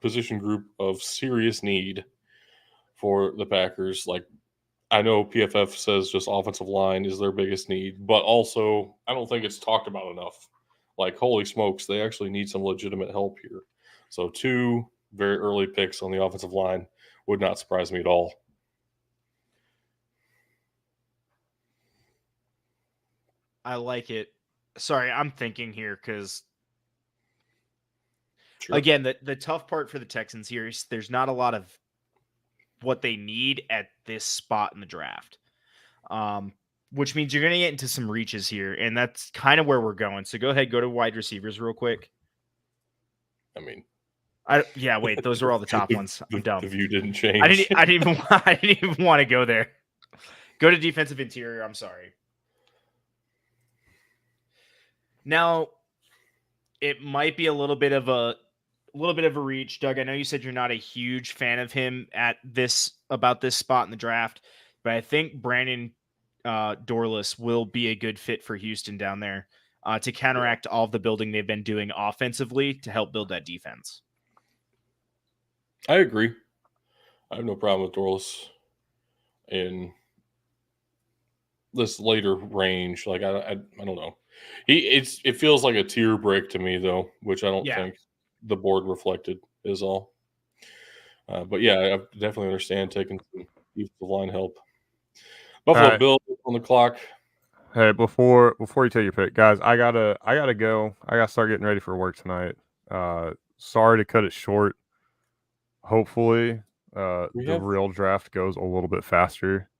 position group of serious need for the Packers. Like, I know PFF says just offensive line is their biggest need, but also I don't think it's talked about enough. Like, holy smokes, they actually need some legitimate help here. So 2 very early picks on the offensive line would not surprise me at all. I like it. Sorry, I'm thinking here because Sure. again, the tough part for the Texans here is there's not a lot of what they need at this spot in the draft. Which means you're going to get into some reaches here, and that's kind of where we're going. So go ahead, go to wide receivers real quick. I mean, wait, those are all the top ones. I'm dumb. The view didn't change. I didn't even want to go there. Go to defensive interior. I'm sorry. Now, it might be a little bit of a reach, Doug. I know you said you're not a huge fan of him about this spot in the draft, but I think Brandon Dorless will be a good fit for Houston down there to counteract all of the building they've been doing offensively to help build that defense. I agree. I have no problem with Dorless in this later range. Like, I don't know. It feels like a tier break to me though, which I don't think the board reflected is all. But yeah, I definitely understand taking some defensive line help. Buffalo right. Bills on the clock. Hey, before you take your pick, guys, I gotta go. I gotta start getting ready for work tonight. Sorry to cut it short. Hopefully, the real draft goes a little bit faster.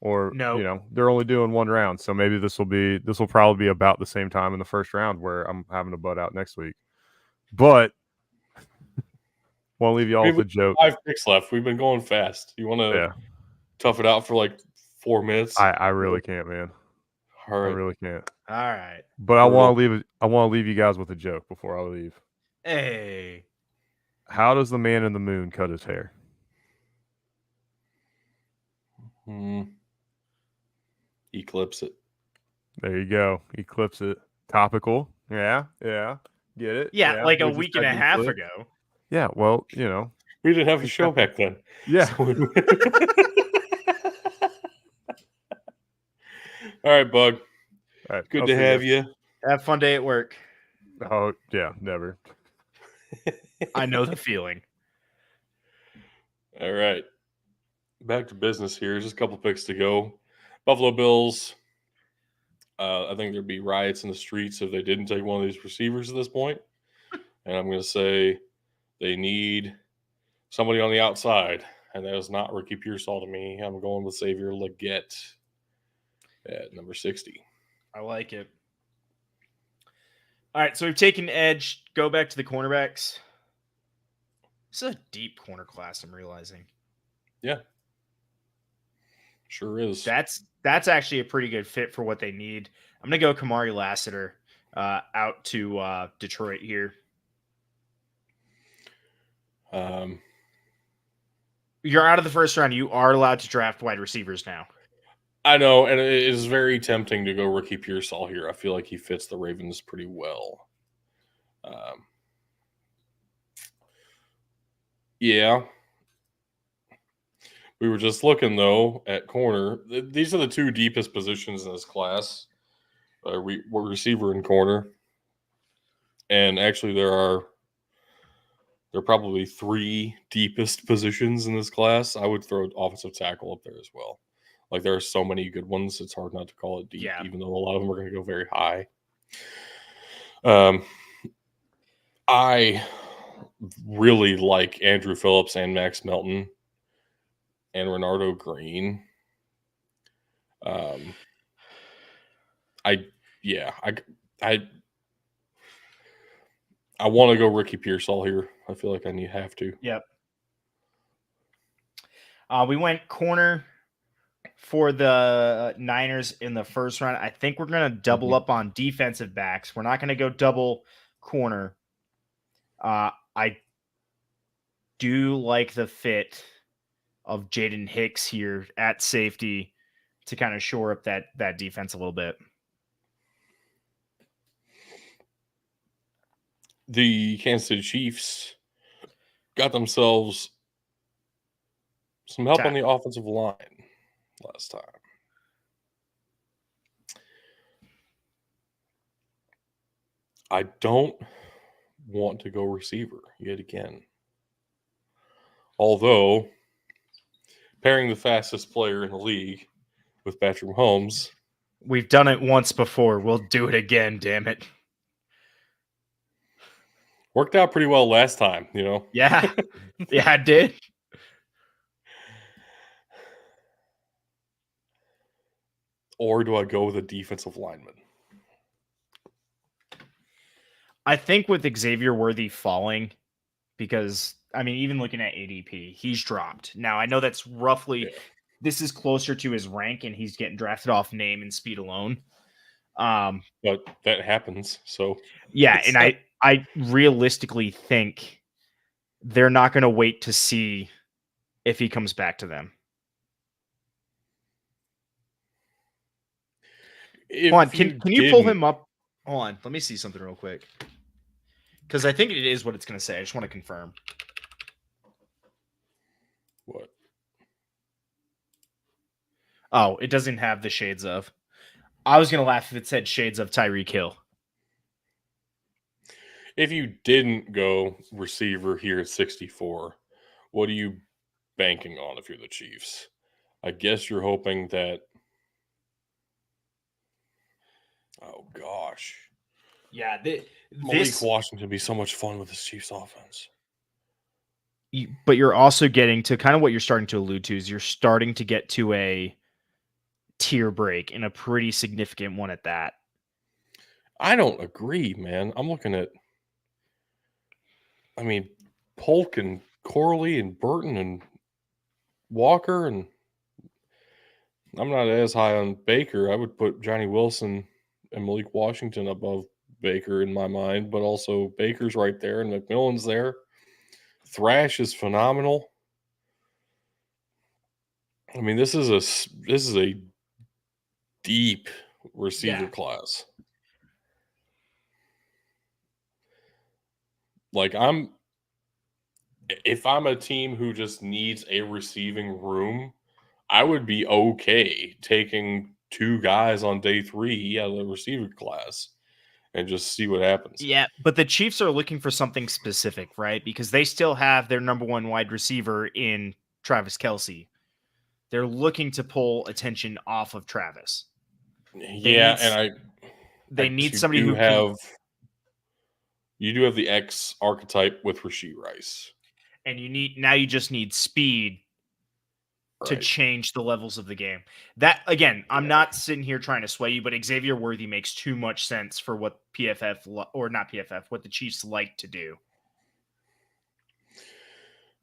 Or they're only doing 1 round, so maybe this will probably be about the same time in the first round where I'm having a butt out next week. But want to leave you all with a joke. 5 picks left. We've been going fast. You want to tough it out for like 4 minutes? I really can't, man. All right. I really can't. All right. But I want to leave you guys with a joke before I leave. Hey. How does the man in the moon cut his hair? Eclipse it. There you go. Eclipse it. Topical. Yeah. Get it? Yeah, like a week and a half ago. Yeah, well, we didn't have a show back then. Yeah. So all right, Bug. All right, Good to have you. Have a fun day at work. Oh, yeah, never. I know the feeling. All right. Back to business here. Just a couple picks to go. Buffalo Bills. I think there'd be riots in the streets if they didn't take one of these receivers at this point. And I'm going to say they need somebody on the outside. And that is not Ricky Pearsall to me. I'm going with Xavier Legette at number 60. I like it. All right, so we've taken edge. Go back to the cornerbacks. This is a deep corner class, I'm realizing. Yeah. Sure is. That's actually a pretty good fit for what they need. I'm gonna go Kamari Lassiter out to Detroit here. You're out of the first round. You are allowed to draft wide receivers now. I know, and it is very tempting to go Ricky Pearsall here. I feel like he fits the Ravens pretty well. Yeah. We were just looking, though, at corner. These are the two deepest positions in this class. We're receiver and corner. And actually, there are probably three deepest positions in this class. I would throw offensive tackle up there as well. Like, there are so many good ones, it's hard not to call it deep, even though a lot of them are going to go very high. I really like Andrew Phillips and Max Melton and Renardo Green. I want to go Ricky Pearsall here. I feel like I have to. Yep. We went corner for the Niners in the first round. I think we're going to double up on defensive backs. We're not going to go double corner. I do like the fit of Jaden Hicks here at safety to kind of shore up that defense a little bit. The Kansas City Chiefs got themselves some help on the offensive line last time. I don't want to go receiver yet again. Although, pairing the fastest player in the league with Patrick Mahomes. We've done it once before. We'll do it again, damn it. Worked out pretty well last time, you know? Yeah. Yeah, it did. Or do I go with a defensive lineman? I think with Xavier Worthy falling, because, I mean, even looking at ADP, he's dropped. Now, I know that's roughly, this is closer to his rank, and he's getting drafted off name and speed alone. But that happens, so. Yeah, and I realistically think they're not going to wait to see if he comes back to them. Hold on, can you pull him up? Hold on, let me see something real quick. Because I think it is what it's going to say. I just want to confirm. What? Oh, it doesn't have the shades of. I was going to laugh if it said shades of Tyreek Hill. If you didn't go receiver here at 64, what are you banking on if you're the Chiefs? I guess you're hoping that. Oh, gosh. Yeah. Malik Washington would be so much fun with this Chiefs offense. But you're also getting to kind of what you're starting to allude to is you're starting to get to a tier break and a pretty significant one at that. I don't agree, man. I'm looking at, I mean, Polk and Corley and Burton and Walker, and I'm not as high on Baker. I would put Johnny Wilson and Malik Washington above Baker in my mind, but also Baker's right there and McMillan's there. Thrash is phenomenal. I mean, this is a deep receiver class. Like, if I'm a team who just needs a receiving room, I would be okay taking two guys on day 3 out of the receiver class and just see what happens. Yeah, but the Chiefs are looking for something specific, right? Because they still have their number one wide receiver in Travis Kelce. They're looking to pull attention off of Travis. They need somebody who have. You do have the X archetype with Rashee Rice, and you just need speed to change the levels of the game. That, again, I'm not sitting here trying to sway you, but Xavier Worthy makes too much sense for what what the Chiefs like to do.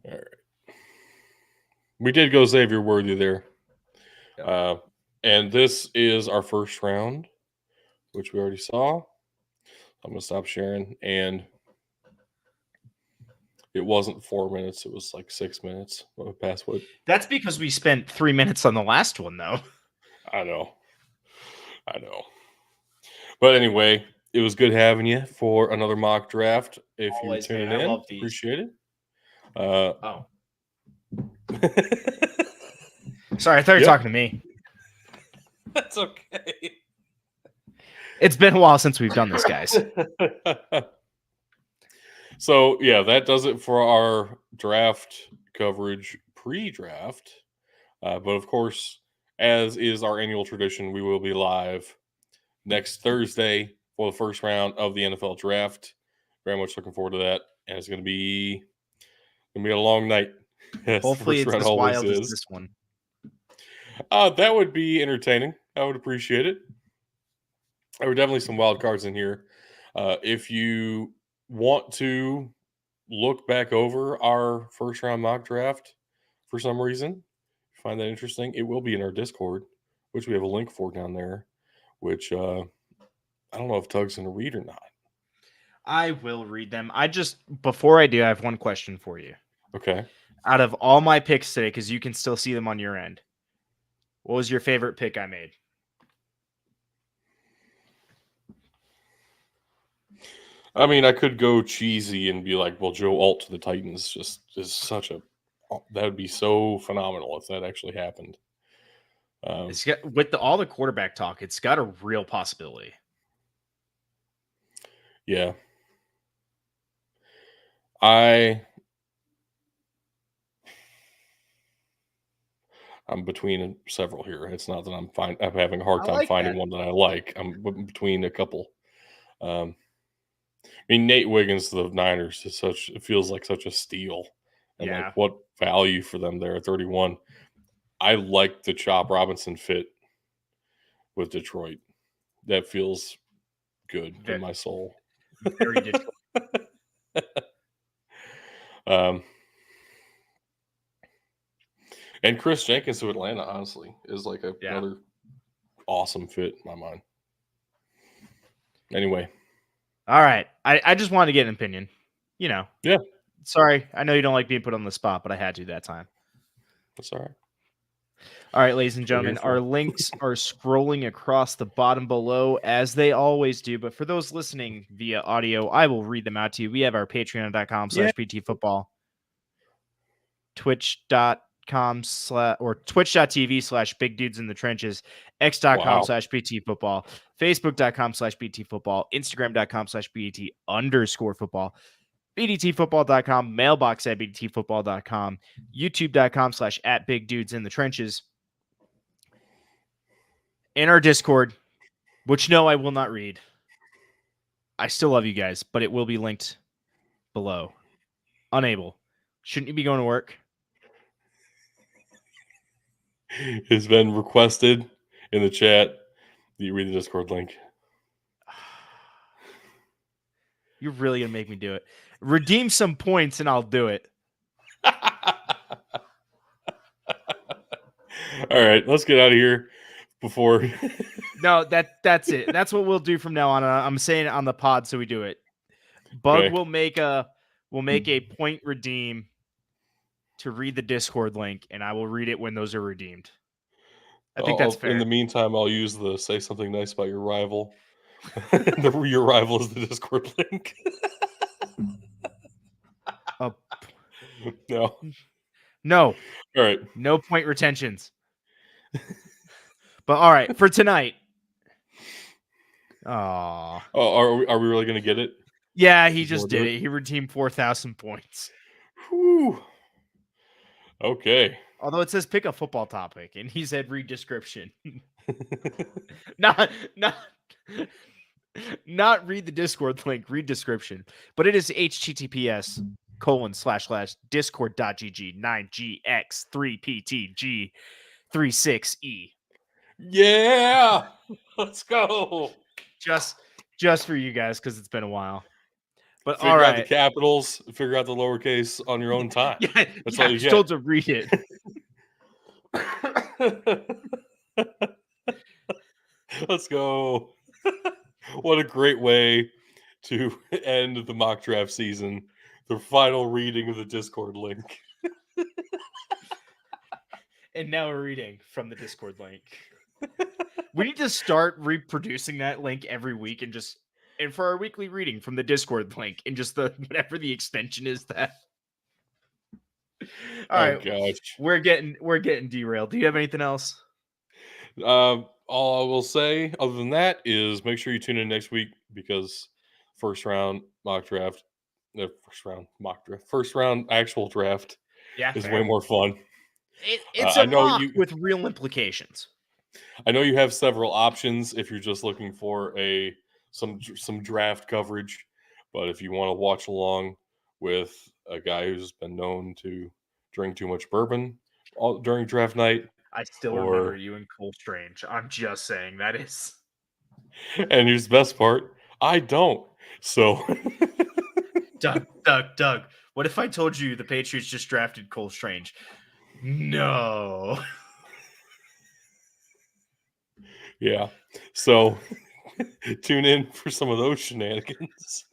All right. We did go Xavier Worthy there. And this is our first round, which we already saw. I'm going to stop sharing. And it wasn't 4 minutes. It was like 6 minutes. Past what? That's because we spent 3 minutes on the last one, though. I know. But anyway, it was good having you for another mock draft. If Always, you're tuning man. I in, love these. appreciate it. Oh, sorry. I thought you were Yep. talking to me. That's okay. It's been a while since we've done this, guys. So, yeah, that does it for our draft coverage pre-draft. But, of course, as is our annual tradition, we will be live next Thursday for the first round of the NFL draft. Very much looking forward to that. And it's going to be a long night. As the Hopefully, first it's round as always wild as is. this one. That would be entertaining. I would appreciate it. There were definitely some wild cards in here. If you want to look back over our first round mock draft for some reason, if you find that interesting, it will be in our Discord, which we have a link for down there, which I don't know if Tug's going to read or not. I will read them. Before I do, I have one question for you. Okay. Out of all my picks today, because you can still see them on your end, what was your favorite pick I made? I mean, I could go cheesy and be like, well, Joe Alt to the Titans just is that would be so phenomenal if that actually happened. With all the quarterback talk, it's got a real possibility. Yeah. I'm between several here. It's not that I'm having a hard time finding one that I like. I'm between a couple. I mean, Nate Wiggins to the Niners it feels like such a steal. And like what value for them there at 31. I like the Chop Robinson fit with Detroit. That feels good in my soul. Very Detroit. And Chris Jenkins to Atlanta, honestly, is like another awesome fit in my mind. Anyway. All right. I just wanted to get an opinion. Yeah. Sorry. I know you don't like being put on the spot, but I had to that time. That's all right. All right, ladies and gentlemen, our links are scrolling across the bottom below as they always do. But for those listening via audio, I will read them out to you. We have our patreon.com/BTFootball, twitch.tv/bigdudesinthetrenches, x.com/BTFootball, facebook.com/BTFootball, instagram.com/BT_football, BDTfootball.com, mailbox@BDTfootball.com, youtube.com/@BigDudesInTheTrenches, in our Discord, which no, I will not read. I still love you guys, but it will be linked below. Unable. Shouldn't you be going to work? It's been requested in the chat that you read the Discord link. You're really going to make me do it. Redeem some points and I'll do it. All right, let's get out of here before. No, that's it. That's what we'll do from now on. I'm saying it on the pod, so we do it. Bug will make a point redeem to read the Discord link, and I will read it when those are redeemed. I think that's fair. In the meantime, I'll use the say something nice about your rival. Your rival is the Discord link. No. No. All right. No point retentions. But all right, for tonight. Oh, are we really going to get it? Yeah, he just did it. He redeemed 4,000 points. Whew. Okay. Although it says pick a football topic, and he said read description. not read the Discord link, read description. But it is https://discord.gg 9GX3PTG36E. Yeah, let's go. Just for you guys, because it's been a while. But figure all right, out the capitals, figure out the lowercase on your own time. Yeah, that's all you I get. told to read it. Let's go. What a great way to end the mock draft season. The final reading of the Discord link. And now we're reading from the Discord link. We need to start reproducing that link every week and for our weekly reading from the Discord link and just the whatever the extension is that. All right, Gosh. we're getting derailed. Do you have anything else? All I will say other than that is make sure you tune in next week because first round actual draft Yeah, is fair. way more fun. It's I a know mock you- with real implications. I know you have several options if you're just looking for some draft coverage, but if you want to watch along with a guy who's been known to drink too much bourbon during draft night, I still remember you and Cole Strange. I'm just saying that is. and here's the best part, I don't. So Doug. What if I told you the Patriots just drafted Cole Strange? No. yeah. So tune in for some of those shenanigans.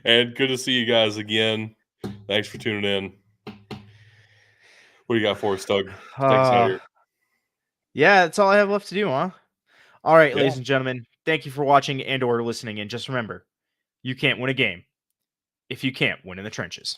And good to see you guys again. Thanks for tuning in. What do you got for us, Doug? Take us out of here. Yeah, that's all I have left to do, huh? All right, Yeah. ladies and gentlemen, thank you for watching and or listening. And just remember, you can't win a game if you can't win in the trenches.